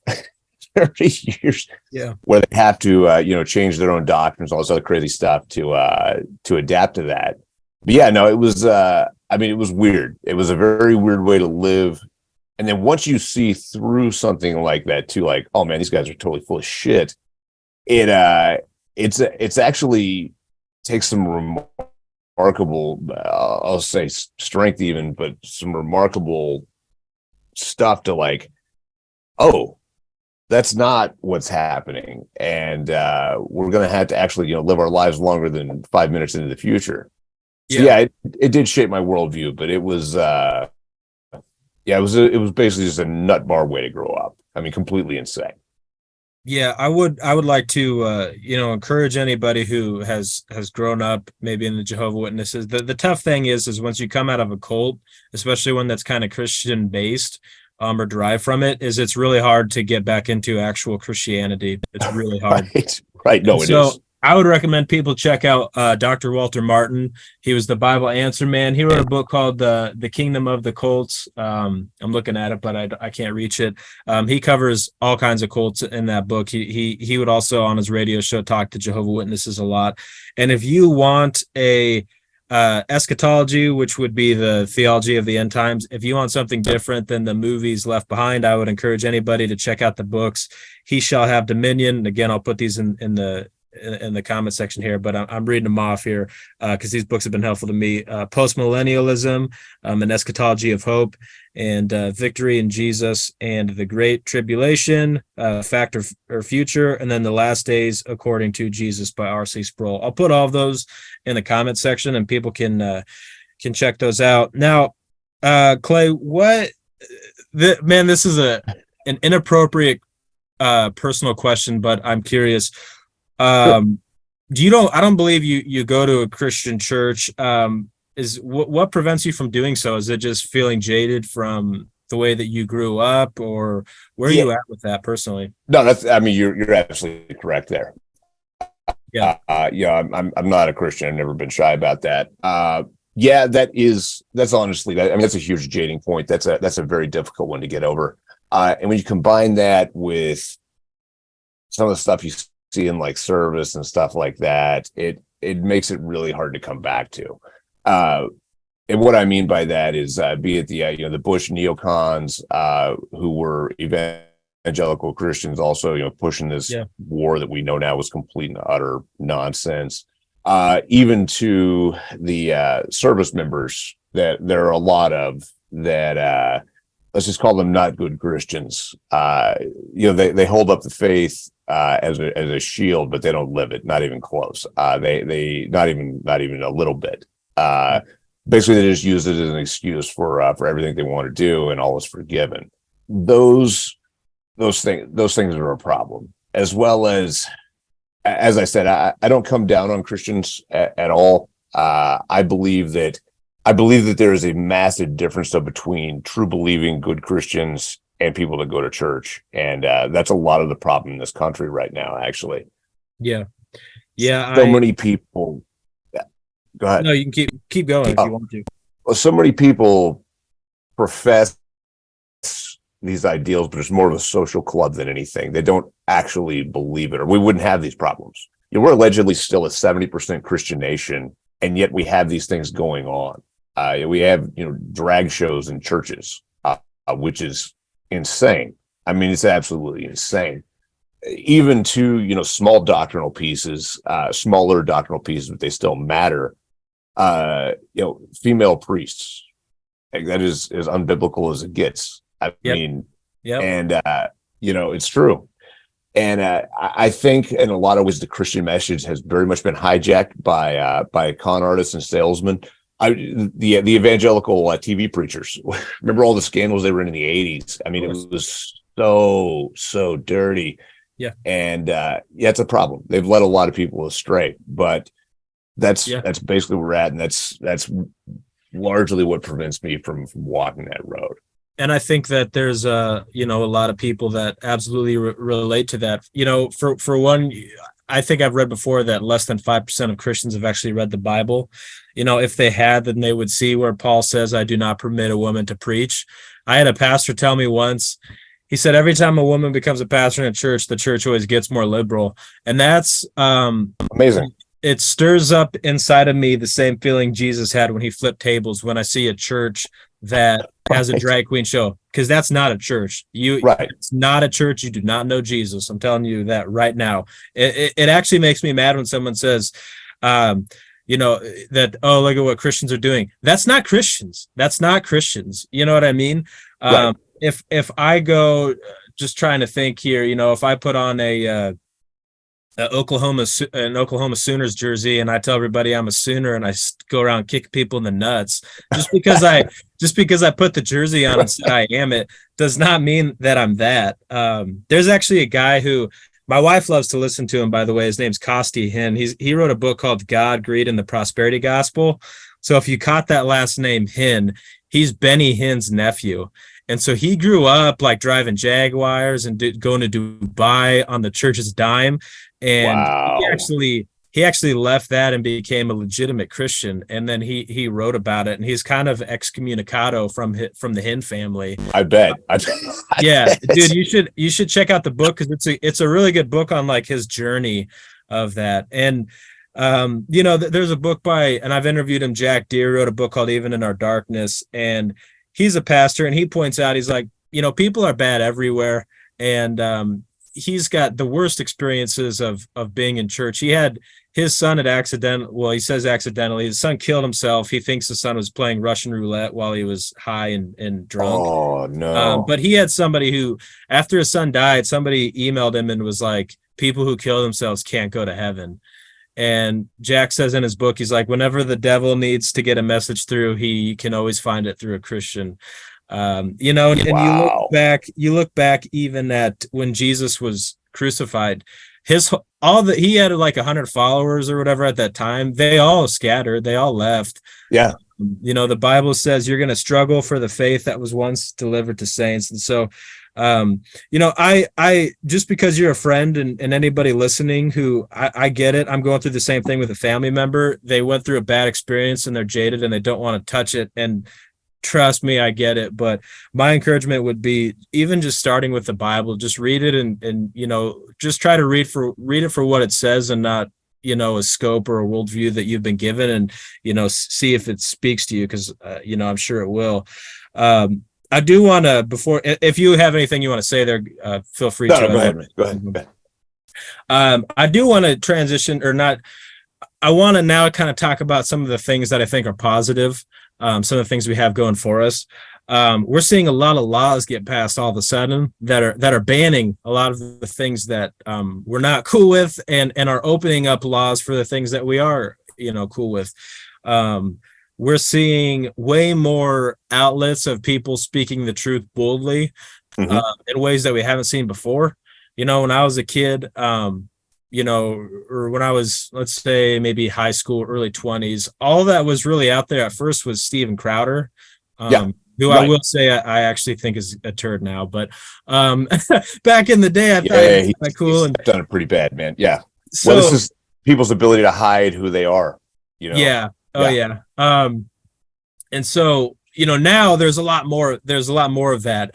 [SPEAKER 2] 30 years.
[SPEAKER 1] Yeah.
[SPEAKER 2] Where they have to change their own doctrines, all this other crazy stuff to adapt to that. But yeah, no, it was it was weird. It was a very weird way to live. And then once you see through something like that too, like, oh man, these guys are totally full of shit. It's actually takes some remarkable, I'll say strength even, but some remarkable stuff to like, oh, that's not what's happening. And we're going to have to actually, live our lives longer than 5 minutes into the future. So yeah, it did shape my worldview, but it was, it was basically just a nut bar way to grow up. I mean, completely insane.
[SPEAKER 1] Yeah, I would like to encourage anybody who has grown up maybe in the Jehovah's Witnesses. The tough thing is once you come out of a cult, especially one that's kind of Christian based or derived from it, is it's really hard to get back into actual Christianity. It's really hard.
[SPEAKER 2] Right. No, it is.
[SPEAKER 1] I would recommend people check out Dr. Walter Martin. He was the Bible answer man. He wrote a book called The Kingdom of the Cults. I'm looking at it, but I can't reach it. He covers all kinds of cults in that book. He would also on his radio show talk to Jehovah's Witnesses a lot. And if you want a eschatology, which would be the theology of the end times. If you want something different than the movies Left Behind, I would encourage anybody to check out the books. He Shall Have Dominion. And again, I'll put these in the comment section here, but I'm reading them off here because these books have been helpful to me. Postmillennialism, An Eschatology of Hope, and Victory in Jesus, and The Great Tribulation, Fact or Future, and then The Last Days According to Jesus by R.C. Sproul. I'll put all of those in the comment section, and people can check those out. Now, Clay, this is an inappropriate personal question, but I'm curious. I don't believe you go to a Christian church. What prevents you from doing so? Is it just feeling jaded from the way that you grew up, or where are you at with that personally?
[SPEAKER 2] No, you're absolutely correct there. Yeah. I'm not a Christian. I've never been shy about that. That's honestly, that's a huge jading point. That's a very difficult one to get over. And when you combine that with some of the stuff you see in like service and stuff like that, it makes it really hard to come back to. And what I mean by that is, be it the Bush neocons, who were evangelical Christians, also pushing this war that we know now was complete and utter nonsense. Even to the service members that there are a lot of that, let's just call them not good Christians. They hold up the faith as a shield, but they don't live it, not even close. They not even a little bit. Basically, they just use it as an excuse for everything they want to do, and all is forgiven. Those things are a problem, as well as I said, I don't come down on Christians at all. I believe that there is a massive difference between true believing good Christians and people that go to church, and that's a lot of the problem in this country right now, actually.
[SPEAKER 1] Yeah.
[SPEAKER 2] Many people. Go ahead.
[SPEAKER 1] No, you can keep going if you want to.
[SPEAKER 2] Well, so many people profess these ideals, but it's more of a social club than anything. They don't actually believe it, or we wouldn't have these problems. We're allegedly still a 70% Christian nation, and yet we have these things going on. We have drag shows in churches, which is insane. It's absolutely insane. Even to smaller doctrinal pieces, but they still matter. Female priests, that is as unbiblical as it gets. And it's true. And I think in a lot of ways the Christian message has very much been hijacked by con artists and salesmen. The evangelical TV preachers. Remember all the scandals they were in the 80s? It was so dirty.
[SPEAKER 1] Yeah.
[SPEAKER 2] And it's a problem. They've led a lot of people astray, but that's basically where we're at, and that's largely what prevents me from walking that road.
[SPEAKER 1] And I think that there's a lot of people that absolutely relate to that. For one, I think I've read before that less than 5% of Christians have actually read the Bible. If they had, then they would see where Paul says, "I do not permit a woman to preach." I had a pastor tell me once, he said, every time a woman becomes a pastor in a church, the church always gets more liberal. And that's
[SPEAKER 2] amazing.
[SPEAKER 1] It stirs up inside of me the same feeling Jesus had when he flipped tables when I see a church that has a drag queen show, because that's not a church. It's not a church. You do not know Jesus. I'm telling you that right now. It actually makes me mad when someone says, that, oh, look at what Christians are doing. That's not Christians. That's not Christians. You know what I mean?
[SPEAKER 2] Right.
[SPEAKER 1] If I go, just trying to think here, if I put on an Oklahoma Sooners jersey and I tell everybody I'm a Sooner and I go around kicking people in the nuts, just because I put the jersey on and said I am it, does not mean that I'm that. There's actually a guy who my wife loves to listen to him, by the way. His name's Costi Hinn. He wrote a book called God, Greed, and the Prosperity Gospel. So if you caught that last name Hinn, he's Benny Hinn's nephew. And so he grew up like driving Jaguars and going to Dubai on the church's dime. And
[SPEAKER 2] wow.
[SPEAKER 1] he actually left that and became a legitimate Christian. And then he wrote about it, and he's kind of excommunicado from the Hinn family.
[SPEAKER 2] I bet.
[SPEAKER 1] Yeah, dude, you should check out the book, because it's a really good book on like his journey of that. And There's a book by, and I've interviewed him, Jack Deere wrote a book called Even in Our Darkness, and he's a pastor, and he points out, he's like, people are bad everywhere, and he's got the worst experiences of being in church. He had his son had he says accidentally, his son killed himself. He thinks the son was playing Russian roulette while he was high and drunk.
[SPEAKER 2] Oh no.
[SPEAKER 1] But he had somebody who, after his son died, somebody emailed him and was like, people who kill themselves can't go to heaven. And Jack says in his book, he's like, whenever the devil needs to get a message through, he can always find it through a Christian. And
[SPEAKER 2] Wow.
[SPEAKER 1] you look back even at when Jesus was crucified, he had like 100 followers or whatever at that time. They all scattered, they all left.
[SPEAKER 2] Yeah.
[SPEAKER 1] The Bible says you're going to struggle for the faith that was once delivered to saints. And so, I just because you're a friend and anybody listening who I get it, I'm going through the same thing with a family member. They went through a bad experience and they're jaded and they don't want to touch it. And trust me, I get it. But my encouragement would be even just starting with the Bible, just read it and just try to read it for what it says and not, a scope or a worldview that you've been given, and, see if it speaks to you. Cause I'm sure it will. I do want to, if you have anything you want to say there, feel free to.
[SPEAKER 2] Go ahead. Go ahead.
[SPEAKER 1] I do want to transition or not. I want to now kind of talk about some of the things that I think are positive. Some of the things we have going for us. We're seeing a lot of laws get passed all of a sudden that are banning a lot of the things that we're not cool with, and are opening up laws for the things that we are, cool with. We're seeing way more outlets of people speaking the truth boldly, in ways that we haven't seen before. When I was a kid, or when I was, let's say, maybe high school, early 20s, all that was really out there at first was Steven Crowder, who right. I will say I actually think is a turd now. But back in the day, I thought he was cool.
[SPEAKER 2] And done it pretty bad, man. Yeah. So this is people's ability to hide who they are.
[SPEAKER 1] Yeah. Oh yeah. And so, now there's a lot more of that.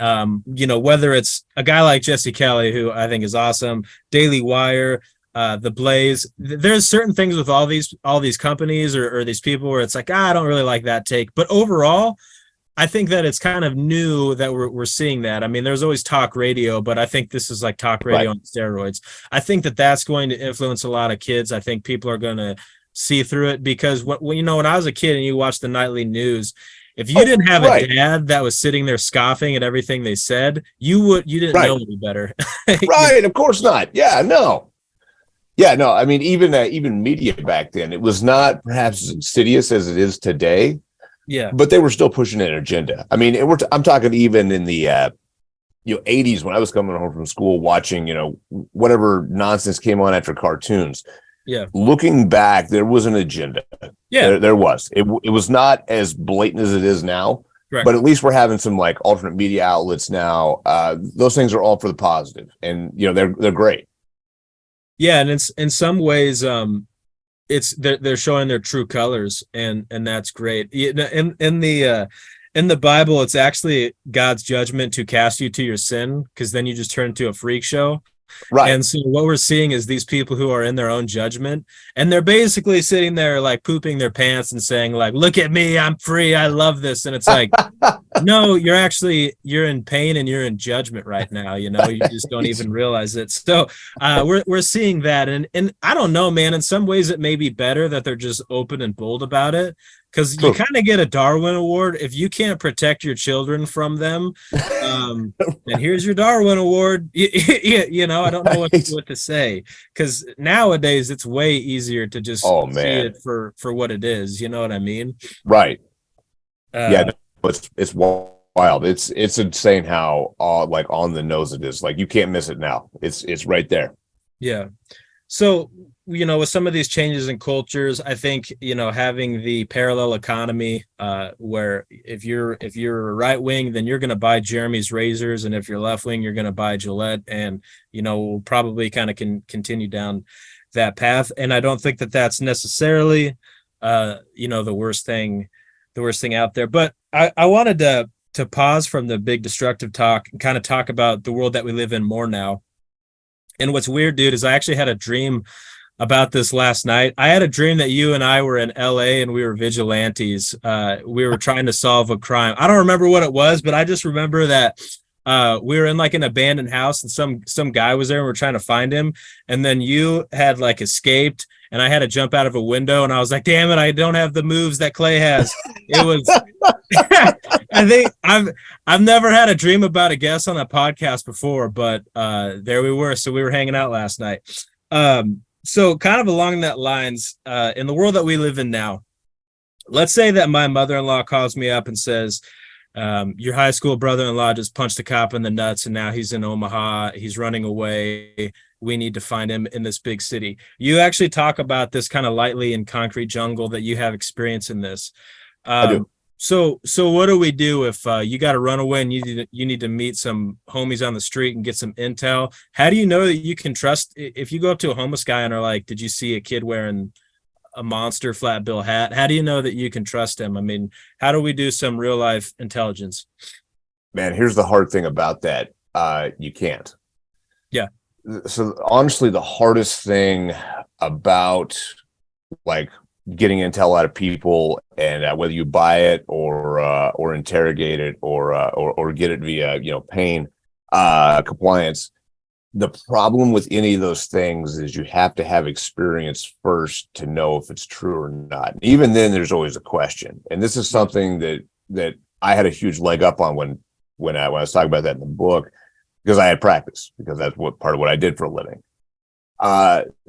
[SPEAKER 1] Whether it's a guy like Jesse Kelly, who I think is awesome, Daily Wire, The Blaze, there's certain things with all these companies or these people where it's like, I don't really like that take. But overall, I think that it's kind of new that we're seeing that. I mean, there's always talk radio, but I think this is like talk radio on steroids. I think that that's going to influence a lot of kids. I think people are going to see through it because when I was a kid and you watched the nightly news, if you didn't have a dad that was sitting there scoffing at everything they said, you didn't know any better.
[SPEAKER 2] Right. Of course not. Yeah, no. I mean, even media back then, it was not perhaps as insidious as it is today.
[SPEAKER 1] Yeah.
[SPEAKER 2] But they were still pushing an agenda. I mean, I'm talking even in the 80s when I was coming home from school watching, whatever nonsense came on after cartoons.
[SPEAKER 1] Yeah.
[SPEAKER 2] Looking back, there was an agenda.
[SPEAKER 1] Yeah.
[SPEAKER 2] There was. It was not as blatant as it is now. Correct. But at least we're having some like alternate media outlets now. Those things are all for the positive, and they're great.
[SPEAKER 1] Yeah, and it's in some ways they're showing their true colors, and that's great. In the Bible, it's actually God's judgment to cast you to your sin, because then you just turn into a freak show. Right. And so what we're seeing is these people who are in their own judgment, and they're basically sitting there like pooping their pants and saying like, look at me, I'm free, I love this. And it's like, no, you're in pain and you're in judgment right now. You just don't even realize it. So we're seeing that. And I don't know, man, in some ways it may be better that they're just open and bold about it. Because you kind of get a Darwin Award if you can't protect your children from them. And here's your Darwin Award. I don't know what to say, because nowadays it's way easier to just see it for what it is. You know what I mean? Right.
[SPEAKER 2] It's wild. It's insane how on the nose it is. Like you can't miss it now. It's right there.
[SPEAKER 1] Yeah. So, with some of these changes in cultures, I think, having the parallel economy, where if you're right wing, then you're going to buy Jeremy's razors. And if you're left wing, you're going to buy Gillette, and, we'll probably kind of continue down that path. And I don't think that that's necessarily, the worst thing out there. But I wanted to pause from the big destructive talk and kind of talk about the world that we live in more now. And what's weird, dude, is I actually had a dream about this last night. I had a dream that you and I were in LA and we were vigilantes. We were trying to solve a crime. I don't remember what it was, but I just remember that we were in like an abandoned house and some guy was there and we're trying to find him. And then you had like escaped and I had to jump out of a window and I was like, damn it, I don't have the moves that Clay has. It was I think I've never had a dream about a guest on a podcast before, but there we were. So we were hanging out last night. So kind of along that lines, in the world that we live in now, let's say that my mother-in-law calls me up and says, your high school brother-in-law just punched a cop in the nuts and now he's in Omaha. He's running away. We need to find him in this big city. You actually talk about this kind of lightly in Concrete Jungle, that you have experience in this.
[SPEAKER 2] I do.
[SPEAKER 1] So what do we do if you got to run away and you need to meet some homies on the street and get some intel? How do you know that you can trust if you go up to a homeless guy and are like, did you see a kid wearing a monster flat bill hat? How do you know that you can trust him? I mean, how do we do some real life intelligence?
[SPEAKER 2] Man, here's the hard thing about that. You can't.
[SPEAKER 1] Yeah.
[SPEAKER 2] So honestly, the hardest thing about like getting intel out of people, and whether you buy it or interrogate it or get it via pain compliance, the problem with any of those things is you have to have experience first to know if it's true or not. Even then, there's always a question, and this is something that I had a huge leg up on when I was talking about that in the book, because I had practice, because that's part of what I did for a living.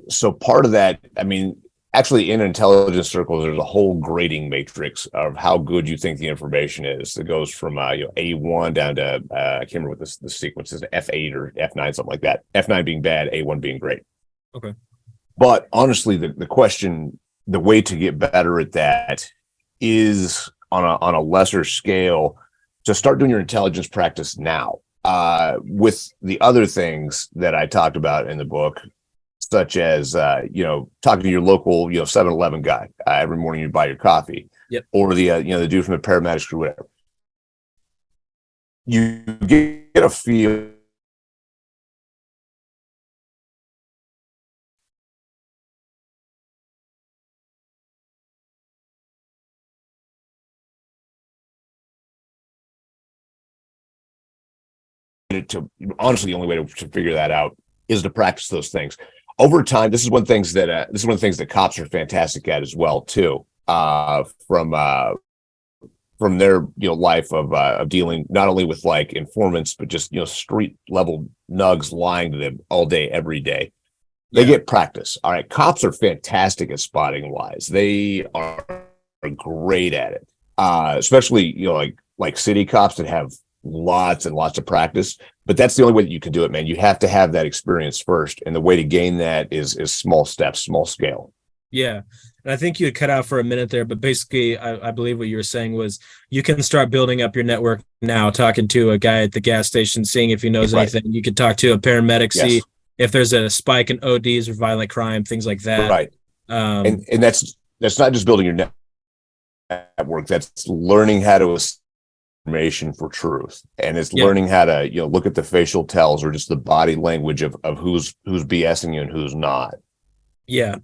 [SPEAKER 2] So part of that, I mean, actually in intelligence circles, there's a whole grading matrix of how good you think the information is. It goes from A1 down to I can't remember what the sequence is, F8 or F9, something like that. F9 being bad, A1 being great.
[SPEAKER 1] Okay.
[SPEAKER 2] But honestly, the question, the way to get better at that is on a lesser scale to start doing your intelligence practice now. With the other things that I talked about in the book, such as talking to your local 7-Eleven guy every morning you buy your coffee.
[SPEAKER 1] Yep.
[SPEAKER 2] Or the dude from the paramedics crew, whatever. You get a feel to, honestly, the only way to figure that out is to practice those things over time. This is one of the things that cops are fantastic at as well too. From their life of dealing not only with like informants, but just street level nugs lying to them all day every day. They get practice. All right, cops are fantastic at spotting lies. They are great at it, especially like city cops that have lots and lots of practice. But that's the only way that you can do it, man. You have to have that experience first, and the way to gain that is small steps, small scale.
[SPEAKER 1] Yeah. And I think you had cut out for a minute there, but basically I believe what you were saying was you can start building up your network now, talking to a guy at the gas station, seeing if he knows anything. You could talk to a paramedic, see if there's a spike in ODs or violent crime, things like that.
[SPEAKER 2] Right. And that's not just building your network. That's learning how to information for truth, and it's learning how to look at the facial tells or just the body language of who's BSing you and who's not.
[SPEAKER 1] Yeah,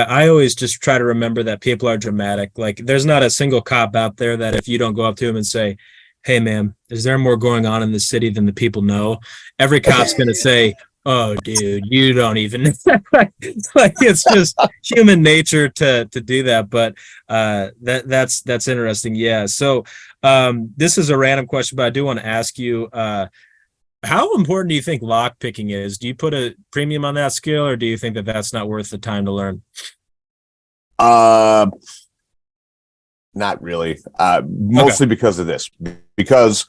[SPEAKER 1] I always just try to remember that people are dramatic. Like, there's not a single cop out there that if you don't go up to him and say, hey man, is there more going on in the city than the people know, every cop's gonna say, oh dude, you don't even like it's just human nature to do that. But that's interesting. Yeah. So this is a random question, but I do want to ask you, how important do you think lock picking is? Do you put a premium on that skill, or do you think that that's not worth the time to learn?
[SPEAKER 2] Not really. Mostly because of this. Because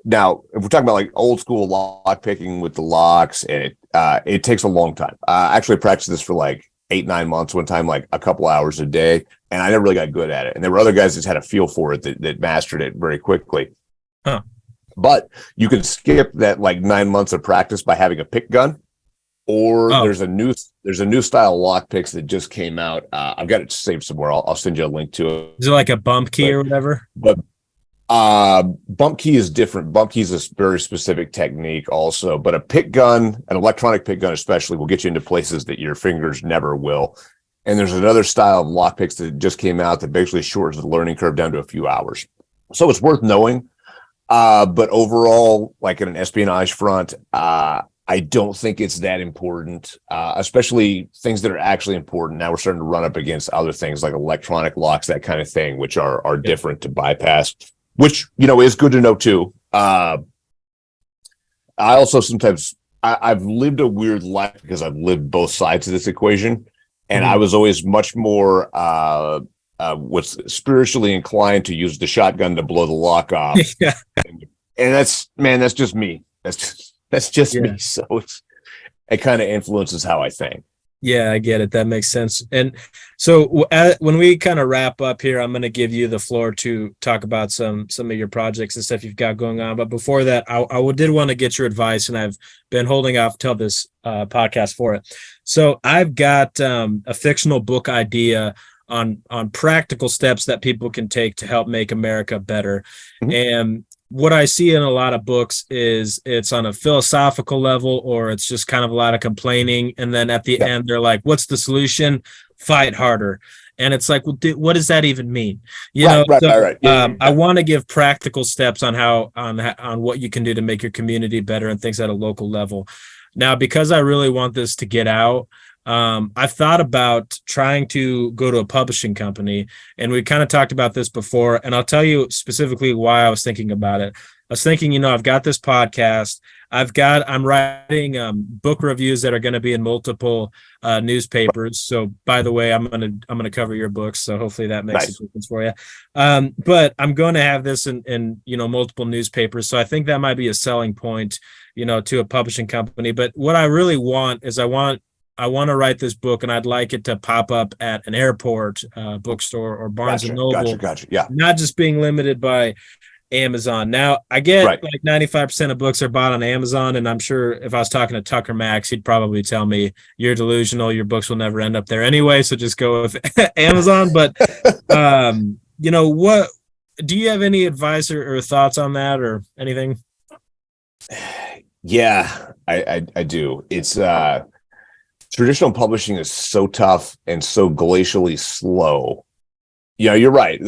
[SPEAKER 2] now, if we're talking about like old school lock picking with the locks, and it takes a long time. I actually practiced this for like 8-9 months one time, like a couple hours a day, and I never really got good at it. And there were other guys that just had a feel for it that mastered it very quickly.
[SPEAKER 1] Huh.
[SPEAKER 2] But you can skip that like 9 months of practice by having a pick gun, or there's a new style lock picks that just came out. I've got it saved somewhere. I'll send you a link to it.
[SPEAKER 1] Is it like a bump key or whatever?
[SPEAKER 2] But Bump key is different. Bump key is a very specific technique also, but a pick gun, an electronic pick gun especially, will get you into places that your fingers never will. And there's another style of lockpicks that just came out that basically shortens the learning curve down to a few hours. So it's worth knowing. But overall, like in an espionage front, I don't think it's that important, especially things that are actually important. Now we're starting to run up against other things like electronic locks, that kind of thing, which are different to bypass, which, is good to know too. I also sometimes, I've lived a weird life because I've lived both sides of this equation. And I was always much more was spiritually inclined to use the shotgun to blow the lock off. Yeah. And that's just me. That's just me. So it kind of influences how I think.
[SPEAKER 1] Yeah, I get it. That makes sense. And so when we kind of wrap up here, I'm going to give you the floor to talk about some of your projects and stuff you've got going on. But before that, I did want to get your advice, and I've been holding off till this podcast for it. So I've got a fictional book idea on practical steps that people can take to help make America better. Mm-hmm. And what I see in a lot of books is it's on a philosophical level, or it's just kind of a lot of complaining. And then at the end, they're like, what's the solution? Fight harder. And it's like, well, what does that even mean? Right. I want to give practical steps on on what you can do to make your community better and things at a local level. Now, because I really want this to get out, I've thought about trying to go to a publishing company, and we kind of talked about this before, and I'll tell you specifically why I was thinking about it. I was thinking, I've got this podcast. I'm writing book reviews that are going to be in multiple newspapers. So by the way, I'm going to cover your books. So hopefully that makes a difference for you. But I'm going to have this in multiple newspapers. So I think that might be a selling point, to a publishing company. But what I really want is I want to write this book, and I'd like it to pop up at an airport, bookstore, or Barnes and Noble.
[SPEAKER 2] Gotcha. Yeah.
[SPEAKER 1] Not just being limited by Amazon. Now, I get like 95% of books are bought on Amazon, and I'm sure if I was talking to Tucker Max, he'd probably tell me, you're delusional, your books will never end up there anyway, so just go with Amazon. But, what do you have any advice or thoughts on that or anything?
[SPEAKER 2] Yeah, I do. It's traditional publishing is so tough and so glacially slow. Yeah, you're right.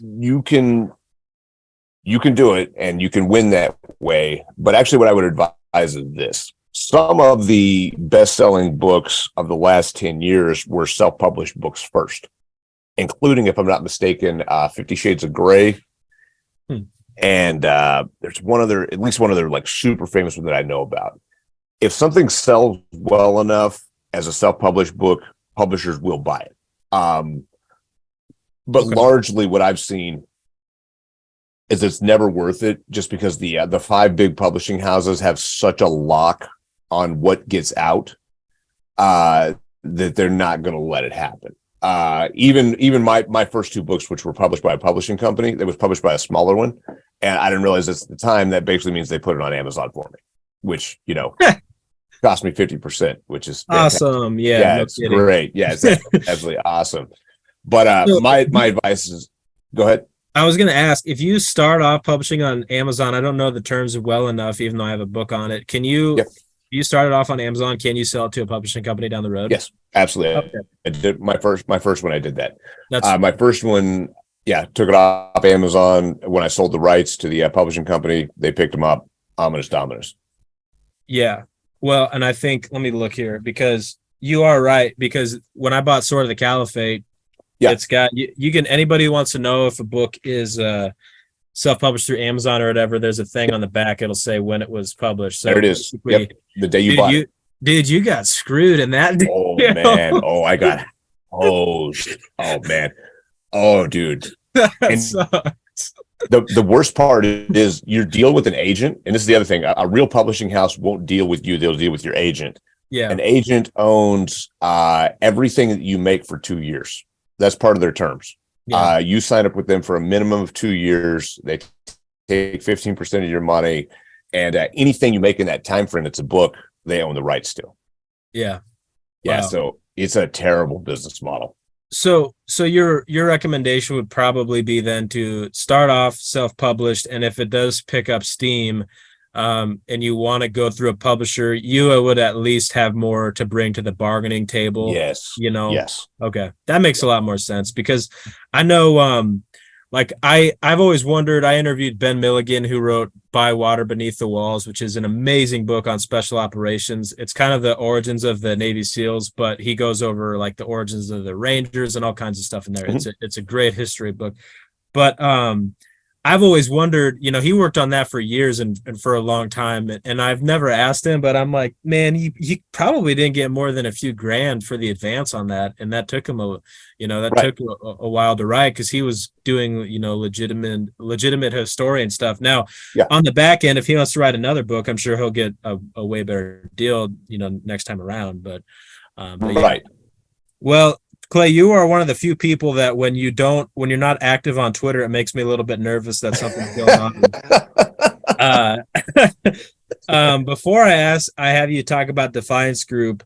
[SPEAKER 2] You can do it and you can win that way. But actually, what I would advise is this. Some of the best-selling books of the last 10 years were self-published books first, including, if I'm not mistaken, 50 Shades of Grey. And there's at least one other like super famous one that I know about. If something sells well enough as a self-published book, publishers will buy it. But largely what I've seen is it's never worth it, just because the 5 big publishing houses have such a lock on what gets out that they're not going to let it happen. Even my first 2 books, which were published by a publishing company, that was published by a smaller one, and I didn't realize this at the time, that basically means they put it on Amazon for me, which cost me 50%, which is
[SPEAKER 1] awesome.
[SPEAKER 2] Yeah, it's great. Yeah, it's absolutely awesome. But my advice is, go ahead.
[SPEAKER 1] I was going to ask, if you start off publishing on Amazon, I don't know the terms well enough, even though I have a book on it. Can you? Yep. You started off on Amazon. Can you sell it to a publishing company down the road?
[SPEAKER 2] Yes, absolutely. Okay. I did my first one. I did that. My first one. Yeah, took it off Amazon. When I sold the rights to the publishing company, they picked them up. Ominous Dominus.
[SPEAKER 1] Yeah. Well, and I think, let me look here, because you are right. Because when I bought Sword of the Caliphate, it's got you can, anybody who wants to know if a book is self-published through Amazon or whatever, there's a thing on the back. It'll say when it was published. So
[SPEAKER 2] there it is. Yep. The day you bought it.
[SPEAKER 1] Dude, you got screwed in that.
[SPEAKER 2] Oh man. Oh, I got. Oh man. Oh, dude. And the worst part is you're dealing with an agent, and this is the other thing. A real publishing house won't deal with you; they'll deal with your agent.
[SPEAKER 1] Yeah,
[SPEAKER 2] an agent owns everything that you make for 2 years. That's part of their terms. Yeah. You sign up with them for a minimum of 2 years. They take 15% of your money, and anything you make in that time frame, it's a book, they own the rights to.
[SPEAKER 1] Yeah.
[SPEAKER 2] Wow. So it's a terrible business model.
[SPEAKER 1] So your recommendation would probably be then to start off self-published, and if it does pick up steam, and you want to go through a publisher, you would at least have more to bring to the bargaining table,
[SPEAKER 2] Yes.
[SPEAKER 1] you know?
[SPEAKER 2] Yes.
[SPEAKER 1] Okay, that makes a lot more sense because I know, like I've always wondered. I interviewed Ben Milligan, who wrote By Water Beneath the Walls, which is an amazing book on special operations. It's kind of the origins of the Navy SEALs, but he goes over like the origins of the Rangers and all kinds of stuff in there.
[SPEAKER 2] Mhm.
[SPEAKER 1] It's a great history book. But I've always wondered, he worked on that for years and for a long time. And I've never asked him, but I'm like, man, he probably didn't get more than a few grand for the advance on that. And that took him
[SPEAKER 2] Right.
[SPEAKER 1] took a while to write because he was doing, legitimate historian stuff. Now,
[SPEAKER 2] Yeah.
[SPEAKER 1] on the back end, if he wants to write another book, I'm sure he'll get a way better deal, next time around. But yeah.
[SPEAKER 2] Right.
[SPEAKER 1] Well, Clay, you are one of the few people that when you're not active on Twitter, it makes me a little bit nervous that something's going on. Uh, Before I have you talk about Defiance Group.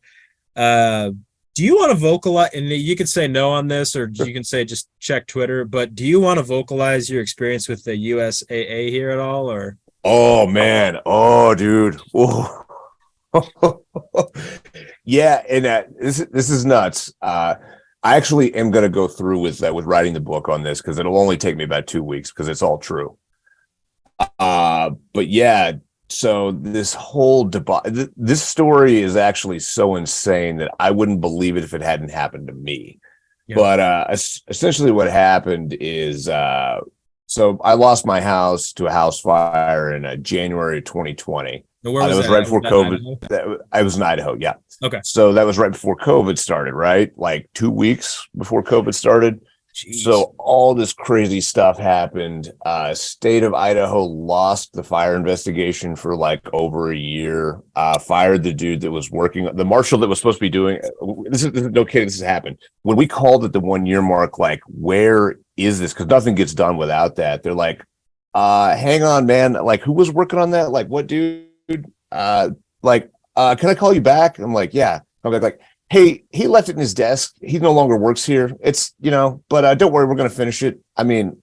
[SPEAKER 1] Do you want to vocalize? And you can say no on this, or you can say just check Twitter. But do you want to vocalize your experience with the USAA here at all, or?
[SPEAKER 2] Oh man. Oh dude. Oh. Yeah, and this is nuts. I actually am going to go through with writing the book on this because it'll only take me about 2 weeks because it's all true. But yeah, so this whole this story is actually so insane that I wouldn't believe it if it hadn't happened to me.
[SPEAKER 1] Yeah.
[SPEAKER 2] But essentially, what happened is, so I lost my house to a house fire in January 2020.
[SPEAKER 1] And where
[SPEAKER 2] That was
[SPEAKER 1] that?
[SPEAKER 2] right before
[SPEAKER 1] Was that
[SPEAKER 2] COVID. I was in Idaho. Yeah.
[SPEAKER 1] Okay.
[SPEAKER 2] So that was right before COVID started, right? Like 2 weeks before COVID started.
[SPEAKER 1] Jeez.
[SPEAKER 2] So all this crazy stuff happened. State of Idaho lost the fire investigation for like over a year. Fired the dude that was working, the marshal that was supposed to be doing. This is no kidding. This has happened. When we called at the 1 year mark, like, where is this? Because nothing gets done without that. They're like, hang on, man. Like, who was working on that? Like, what dude? Can I call you back? I'm like, yeah. I'm like, hey, he left it in his desk. He no longer works here. It's, but don't worry, we're going to finish it. I mean,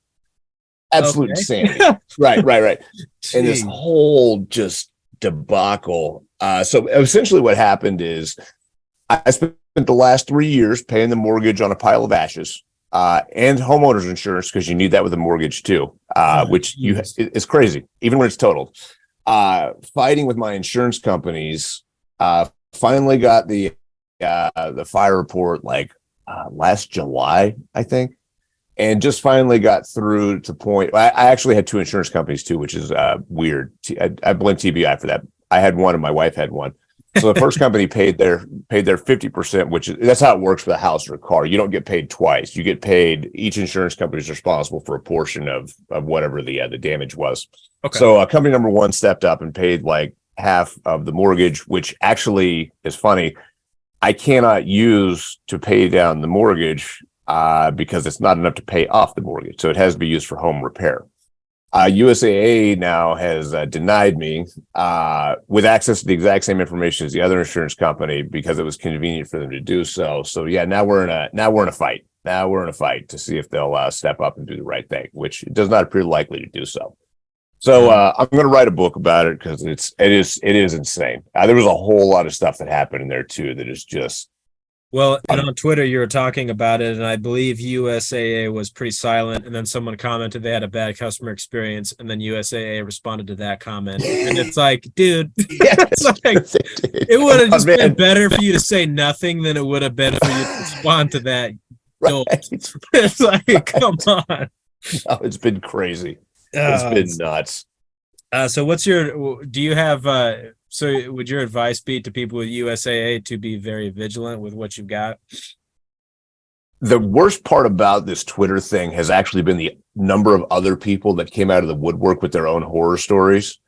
[SPEAKER 2] absolute insanity. Right. And this whole just debacle. So essentially what happened is I spent the last 3 years paying the mortgage on a pile of ashes, and homeowners insurance, because you need that with a mortgage too, which is crazy, even when it's totaled. Fighting with my insurance companies, finally got the fire report like last July, I think, and just finally got through to point. I actually had 2 insurance companies too, which is weird. I blame TBI for that. I had one and my wife had one. So the first company paid their 50%, which that's how it works for the house or a car. You don't get paid twice. You get paid. Each insurance company is responsible for a portion of whatever the damage was.
[SPEAKER 1] Okay.
[SPEAKER 2] So company number 1 stepped up and paid like half of the mortgage, which actually is funny. I cannot use to pay down the mortgage because it's not enough to pay off the mortgage. So it has to be used for home repair. USAA now has denied me with access to the exact same information as the other insurance company because it was convenient for them to do so. So yeah, now we're in a fight. Now we're in a fight to see if they'll step up and do the right thing, which does not appear likely to do so. So I'm going to write a book about it because it is insane. There was a whole lot of stuff that happened in there too that is just.
[SPEAKER 1] Well, and on Twitter you were talking about it, and I believe USAA was pretty silent, and then someone commented they had a bad customer experience, and then USAA responded to that comment, and it's like, dude, it's like, it would have just been better for you to say nothing than it would have been for you to respond to that.
[SPEAKER 2] Right.
[SPEAKER 1] It's like, come on.
[SPEAKER 2] Oh, it's been crazy. It's been nuts.
[SPEAKER 1] So would your advice be to people with USAA to be very vigilant with what you've got?
[SPEAKER 2] The worst part about this Twitter thing has actually been the number of other people that came out of the woodwork with their own horror stories.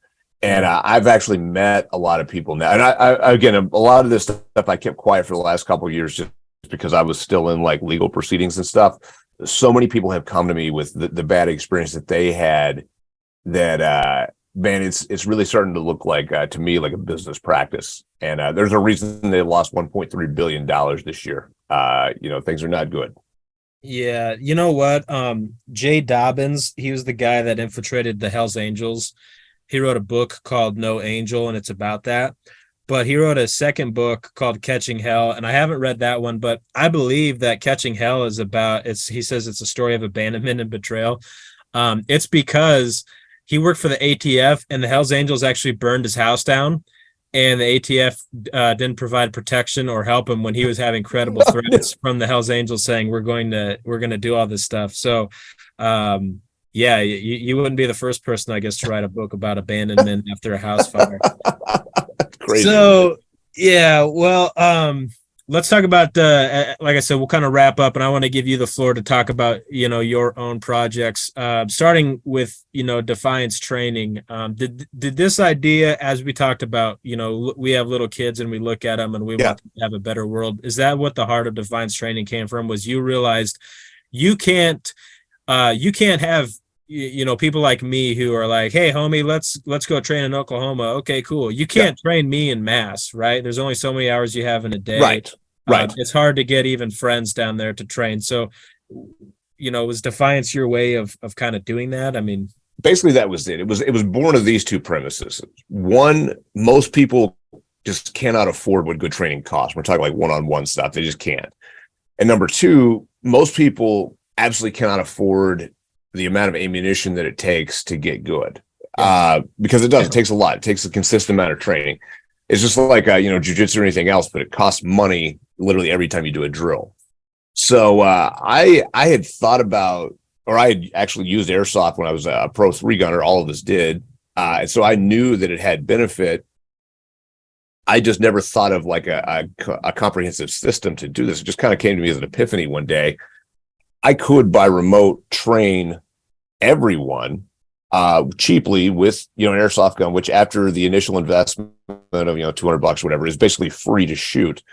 [SPEAKER 2] And I've actually met a lot of people now. And I again, a lot of this stuff I kept quiet for the last couple of years just because I was still in like legal proceedings and stuff. So many people have come to me with the bad experience that they had that, man, it's really starting to look like, to me, like a business practice. And there's a reason they lost $1.3 billion this year. Things are not good.
[SPEAKER 1] Yeah, you know what? Jay Dobbins, he was the guy that infiltrated the Hells Angels. He wrote a book called No Angel, and it's about that. But he wrote a second book called Catching Hell, and I haven't read that one, but I believe that Catching Hell is about it's he says it's a story of abandonment and betrayal. It's because he worked for the ATF and the Hells Angels actually burned his house down, and the ATF didn't provide protection or help him when he was having credible threats from the Hells Angels saying we're going to do all this stuff. So yeah, you wouldn't be the first person, I guess, to write a book about abandonment after a house fire.
[SPEAKER 2] Crazy.
[SPEAKER 1] So yeah, well, let's talk about like I said, we'll kind of wrap up, and I want to give you the floor to talk about your own projects. Starting with Defiance training. Did this idea, as we talked about, we have little kids and we look at them and we want them to have a better world. Is that what the heart of Defiance training came from? Was you realized you can't have people like me who are like, hey homie, let's go train in Oklahoma. Okay, cool. You can't train me in mass, right? There's only so many hours you have in a day.
[SPEAKER 2] Right.
[SPEAKER 1] It's hard to get even friends down there to train. So was Defiance your way of kind of doing that? I mean,
[SPEAKER 2] basically that was it. It was born of these two premises. One, most people just cannot afford what good training costs. We're talking like one-on-one stuff. They just can't. And number two, most people absolutely cannot afford the amount of ammunition that it takes to get good. Because it takes a lot. It takes a consistent amount of training. It's just like jujitsu or anything else, but it costs money literally every time you do a drill. So I had thought about, or I had actually used airsoft when I was a pro 3-gunner. All of us did, and so I knew that it had benefit. I just never thought of like a comprehensive system to do this. It just kind of came to me as an epiphany one day. I could, by remote, train everyone cheaply with an airsoft gun, which after the initial investment of $200, whatever, is basically free to shoot,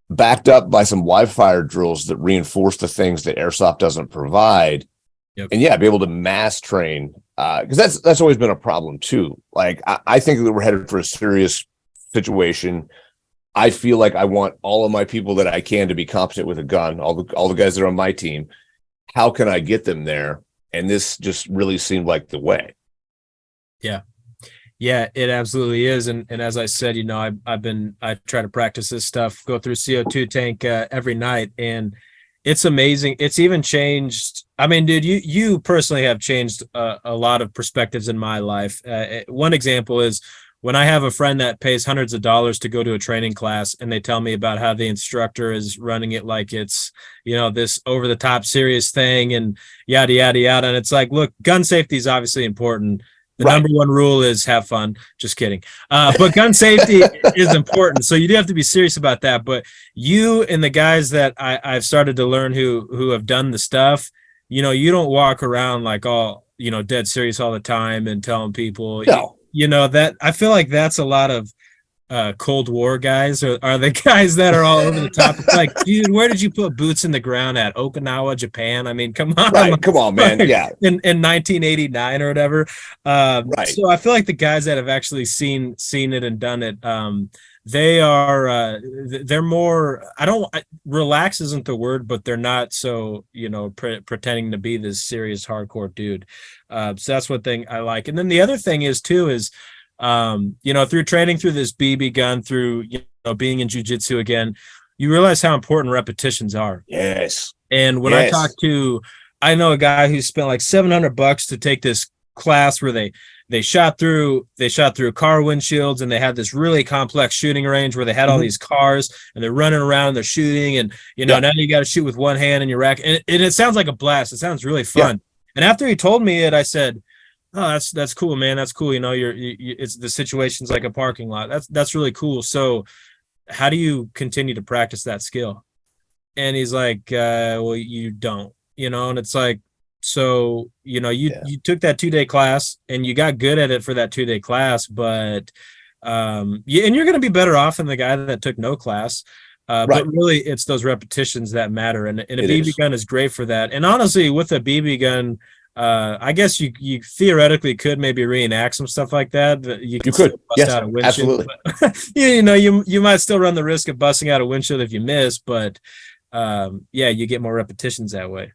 [SPEAKER 2] backed up by some live fire drills that reinforce the things that airsoft doesn't provide. And be able to mass train, because that's always been a problem too. Like I think that we're headed for a serious situation. I feel like I want all of my people that I can to be competent with a gun, all the guys that are on my team. How can I get them there? And this just really seemed like the way.
[SPEAKER 1] Yeah, it absolutely is. And as I said, I try to practice this stuff, go through CO2 tank every night, and it's amazing. It's even changed. I mean, dude, you personally have changed a lot of perspectives in my life. One example is when I have a friend that pays hundreds of dollars to go to a training class and they tell me about how the instructor is running it like it's, this over the top serious thing and yada, yada, yada. And it's like, look, gun safety is obviously important. The number one rule is have fun. Just kidding. But gun safety is important. So you do have to be serious about that. But you and the guys that I've started to learn who have done the stuff, you don't walk around like all, dead serious all the time and telling people, that I feel like that's a lot of Cold War guys are the guys that are all over the top. It's like, dude, where did you put boots in the ground at? Okinawa, Japan? I mean, come on.
[SPEAKER 2] Right, come on, man. Yeah.
[SPEAKER 1] In 1989 or whatever. So I feel like the guys that have actually seen it and done it, they're more, relax isn't the word, but they're not so, pretending to be this serious hardcore dude. So that's one thing I like. And then the other thing is through training through this BB gun, through, being in jujitsu again, you realize how important repetitions are.
[SPEAKER 2] Yes.
[SPEAKER 1] And when I know a guy who spent like $700 to take this class where they shot through car windshields, and they had this really complex shooting range where they had all these cars and they're running around, they're shooting, and now you got to shoot with one hand in your rack, and it sounds like a blast. It sounds really fun. Yeah. And after he told me it, I said, "Oh, that's cool, man. That's cool. It's the situation's like a parking lot. That's really cool. So, how do you continue to practice that skill?" And he's like, "Well, you don't, And it's like, so you took that 2-day class and you got good at it for that 2-day class, but and you're going to be better off than the guy that took no class. But really, it's those repetitions that matter, and a BB gun is great for that. And honestly, with a BB gun, I guess you theoretically could maybe reenact some stuff like that. You
[SPEAKER 2] could, yes,
[SPEAKER 1] out a windshield, absolutely. You might still run the risk of busting out a windshield if you miss, but you get more repetitions that way.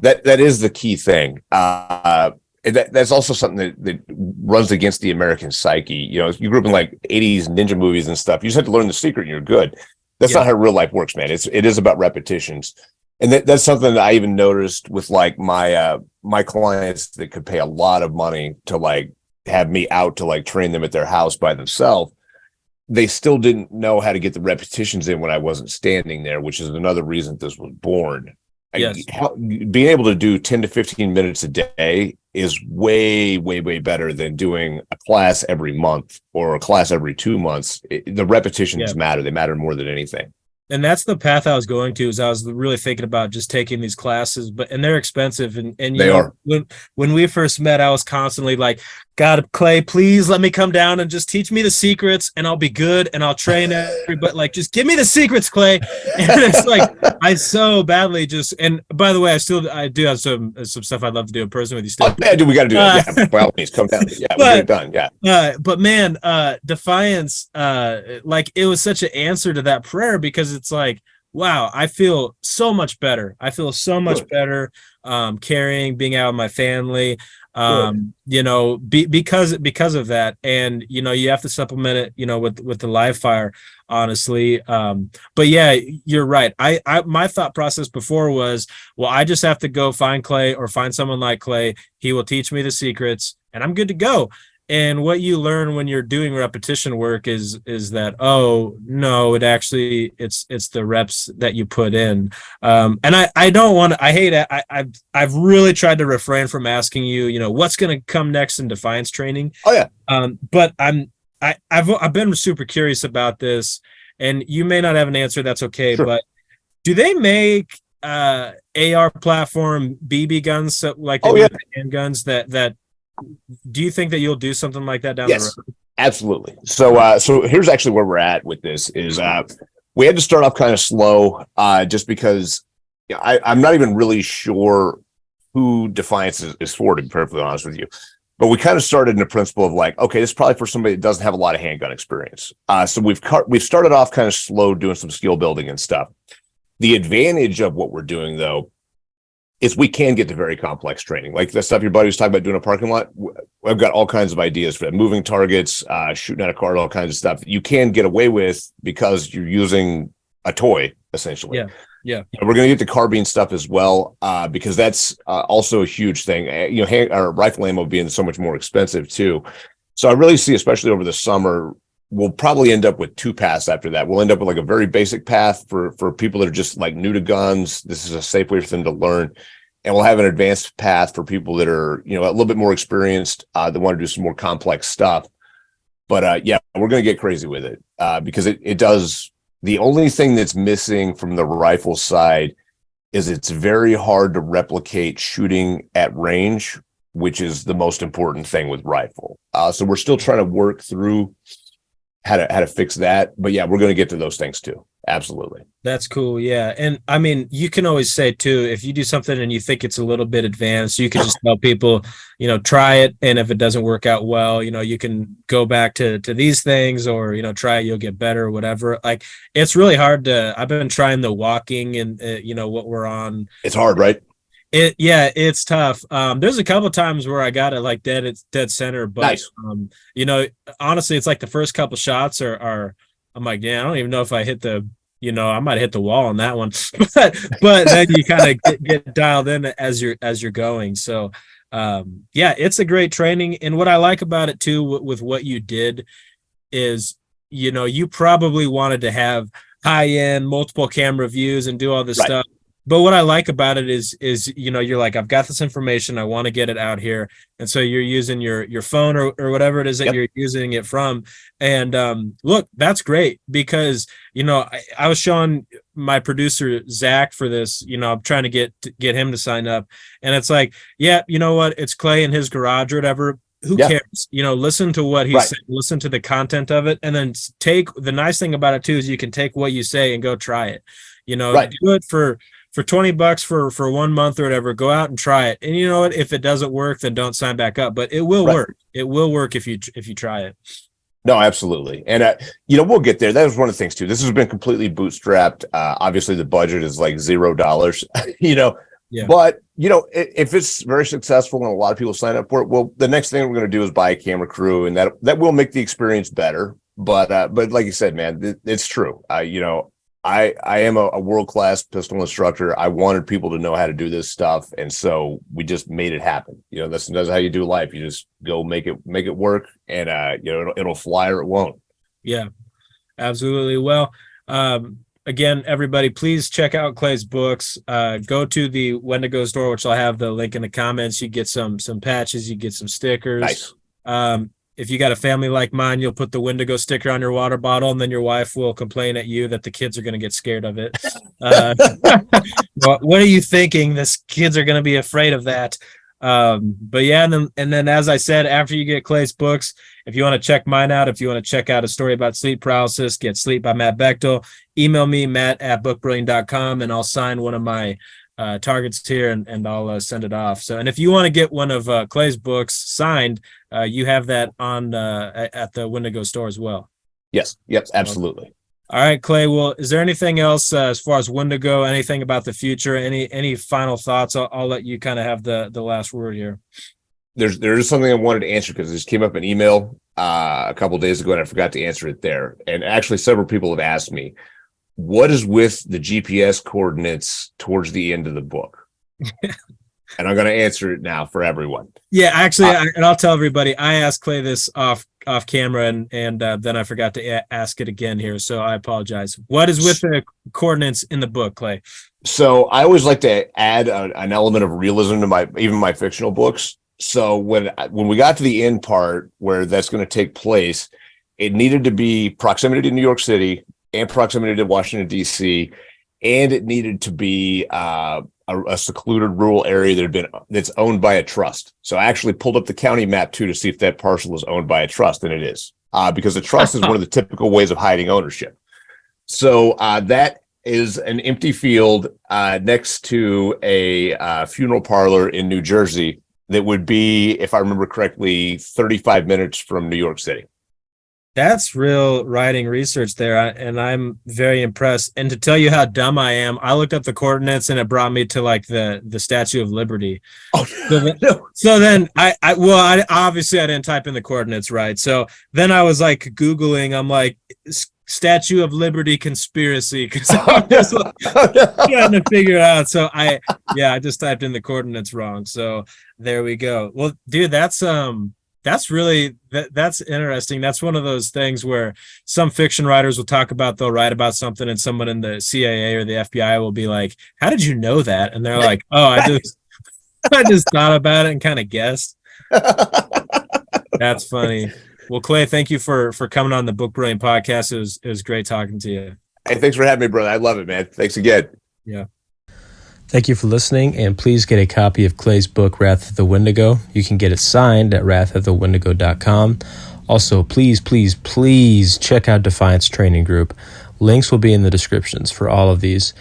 [SPEAKER 2] That is the key thing. That's also something that runs against the American psyche. You know, you grew up in like 80s ninja movies and stuff. You just have to learn the secret and you're good. That's not how real life works, man. It is about repetitions. And that's something that I even noticed with like my clients that could pay a lot of money to like have me out to like train them at their house by themselves. They still didn't know how to get the repetitions in when I wasn't standing there, which is another reason this was born.
[SPEAKER 1] Yes.
[SPEAKER 2] Being able to do 10 to 15 minutes a day is way, way, way better than doing a class every month or a class every 2 months. The repetitions matter. They matter more than anything.
[SPEAKER 1] And that's the path I was going to, is I was really thinking about just taking these classes, and they're expensive. And
[SPEAKER 2] they are.
[SPEAKER 1] When we first met, I was constantly like, God, Clay, please let me come down and just teach me the secrets and I'll be good and I'll train everybody. Like, just give me the secrets, Clay. And it's like, I so badly just, and by the way, I do have some stuff I'd love to do in person with you still.
[SPEAKER 2] Oh, yeah, dude, we got to do it. Yeah, by all means, come down. Yeah, we'll get it done. Yeah.
[SPEAKER 1] But man, Defiance, like it was such an answer to that prayer, because it's like, wow, I feel so much better. I feel so much better carrying, being out with my family, you know, because of that. And, you know, you have to supplement it, you know, with the live fire, honestly. But yeah, you're right. I my thought process before was, well, I just have to go find Clay or find someone like Clay. He will teach me the secrets and I'm good to go. And what you learn when you're doing repetition work is that, oh no, it's the reps that you put in. And I don't want to, I hate it. I've really tried to refrain from asking you, you know, what's going to come next in Defiance training.
[SPEAKER 2] Oh yeah.
[SPEAKER 1] But I've been super curious about this, and you may not have an answer. That's okay. Sure. But do they make AR platform BB guns like they do handguns that do you think that you'll do something like that down the road?
[SPEAKER 2] Absolutely. So here's actually where we're at with this is we had to start off kind of slow just because I'm not even really sure who Defiance is for, to be perfectly honest with you. But we kind of started in the principle of like, okay, this is probably for somebody that doesn't have a lot of handgun experience. So we've started off kind of slow doing some skill building and stuff. The advantage of what we're doing, though, is we can get to very complex training. Like the stuff your buddy was talking about doing a parking lot. I've got all kinds of ideas for that. Moving targets, shooting at a car, all kinds of stuff that you can get away with because you're using a toy, essentially.
[SPEAKER 1] Yeah.
[SPEAKER 2] We're going to get to carbine stuff as well, because that's also a huge thing. You know, our rifle ammo being so much more expensive too. So I really see, especially over the summer, we'll probably end up with two paths after that. We'll end up with like a very basic path for people that are just like new to guns. This is a safe way for them to learn. And we'll have an advanced path for people that are, you know, a little bit more experienced, that want to do some more complex stuff. But yeah, we're going to get crazy with it because it does. The only thing that's missing from the rifle side is it's very hard to replicate shooting at range, which is the most important thing with rifle. So we're still trying to work through how to fix that. But yeah, we're going to get to those things too. Absolutely.
[SPEAKER 1] That's cool. Yeah. And I mean, you can always say too, if you do something and you think it's a little bit advanced, you can just tell people, you know, try it. And if it doesn't work out well, you know, you can go back to these things, or, you know, try it, you'll get better or whatever. Like, it's really hard I've been trying the walking and, you know, what we're on.
[SPEAKER 2] It's hard, right?
[SPEAKER 1] It's tough. There's a couple of times where I got it like dead center, but nice. You know, honestly, it's like the first couple shots are I'm like, yeah, I don't even know if I hit you know, I might hit the wall on that one, but then you kind of get dialed in as you're going. So yeah, it's a great training. And what I like about it too, with what you did is, you know, you probably wanted to have high end multiple camera views and do all this stuff. But what I like about it is, you know, you're like, I've got this information, I want to get it out here. And so you're using your phone or whatever it is that you're using it from. And look, that's great, because, you know, I was showing my producer, Zach, for this, you know, I'm trying to get him to sign up. And it's like, yeah, you know what? It's Clay in his garage or whatever. Who cares? You know, listen to what he's saying, listen to the content of it. And then the nice thing about it too, is you can take what you say and go try it, you know, do it for $20 for 1 month or whatever. Go out and try it. And you know what? If it doesn't work, then don't sign back up. But it will work. It will work if you try it.
[SPEAKER 2] No, absolutely. And you know, we'll get there. That was one of the things too. This has been completely bootstrapped. Obviously, the budget is like $0. You know,
[SPEAKER 1] Yeah.
[SPEAKER 2] But if it's very successful and a lot of people sign up for it, well, the next thing we're going to do is buy a camera crew, and that will make the experience better. But like you said, man, it's true. I am a world-class pistol instructor. I wanted people to know how to do this stuff, and so we just made it happen. That's how you do life. You just go make it work, and it'll fly or it won't.
[SPEAKER 1] Yeah, absolutely. Well, again, everybody, please check out Clay's books. Go to the Wendigo store, which I'll have the link in the comments. You get some patches, you get some stickers.
[SPEAKER 2] Nice.
[SPEAKER 1] If you got a family like mine, you'll put the Wendigo sticker on your water bottle, and then your wife will complain at you that the kids are going to get scared of it. What are you thinking? The kids are going to be afraid of that. But yeah, and then as I said, after you get Clay's books, if you want to check mine out, if you want to check out a story about sleep paralysis, get Sleep by Matt Bechtel. Email me, matt@bookbrilliant.com, and I'll sign one of my targets here, and I'll send it off. So, and if you want to get one of Clay's books signed, you have that on at the Wendigo store as well.
[SPEAKER 2] Yes. Yep. Absolutely.
[SPEAKER 1] All right, Clay. Well, is there anything else as far as Wendigo? Anything about the future? Any final thoughts? I'll let you kind of have the last word here.
[SPEAKER 2] There's something I wanted to answer because it just came up in email a couple of days ago, and I forgot to answer it there. And actually, several people have asked me, what is with the GPS coordinates towards the end of the book? And I'm going to answer it now for everyone.
[SPEAKER 1] Yeah, actually, and I'll tell everybody, I asked Clay this off camera, and then I forgot to ask it again here, so I apologize. What is with the coordinates in the book, Clay?
[SPEAKER 2] So I always like to add an element of realism to my fictional books. So when we got to the end part where that's going to take place, it needed to be proximity to New York City and proximity to Washington, D.C., and it needed to be a secluded rural area that's owned by a trust. So I actually pulled up the county map too to see if that parcel is owned by a trust, and it is, because a trust is one of the typical ways of hiding ownership. So that is an empty field next to a funeral parlor in New Jersey that would be, if I remember correctly, 35 minutes from New York City.
[SPEAKER 1] That's real writing research there, and I'm very impressed. And to tell you how dumb I am, I looked up the coordinates, and it brought me to like the Statue of Liberty.
[SPEAKER 2] Oh,
[SPEAKER 1] so then I obviously I didn't type in the coordinates right. So then I was like Googling. I'm like, Statue of Liberty conspiracy, because I'm just like, trying to figure it out. So I just typed in the coordinates wrong. So there we go. Well, dude, that's really that's interesting. That's one of those things where some fiction writers will talk about, they'll write about something, and someone in the CIA or the FBI will be like, "How did you know that?" And they're like, "Oh, I just thought about it and kind of guessed." That's funny. Well, Clay, thank you for coming on the Book Brilliant podcast. It was great talking to you.
[SPEAKER 2] Hey, thanks for having me, brother. I love it, man. Thanks again.
[SPEAKER 1] Yeah. Thank you for listening, and please get a copy of Clay's book, Wrath of the Wendigo. You can get it signed at wrathofthewendigo.com. Also, please check out Defiance Training Group. Links will be in the descriptions for all of these.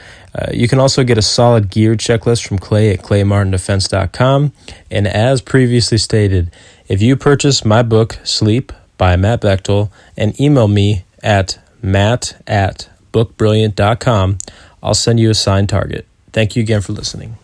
[SPEAKER 1] You can also get a solid gear checklist from Clay at claymartindefense.com. And as previously stated, if you purchase my book, Sleep by Matt Bechtel, and email me at matt@bookbrilliant.com, I'll send you a signed target. Thank you again for listening.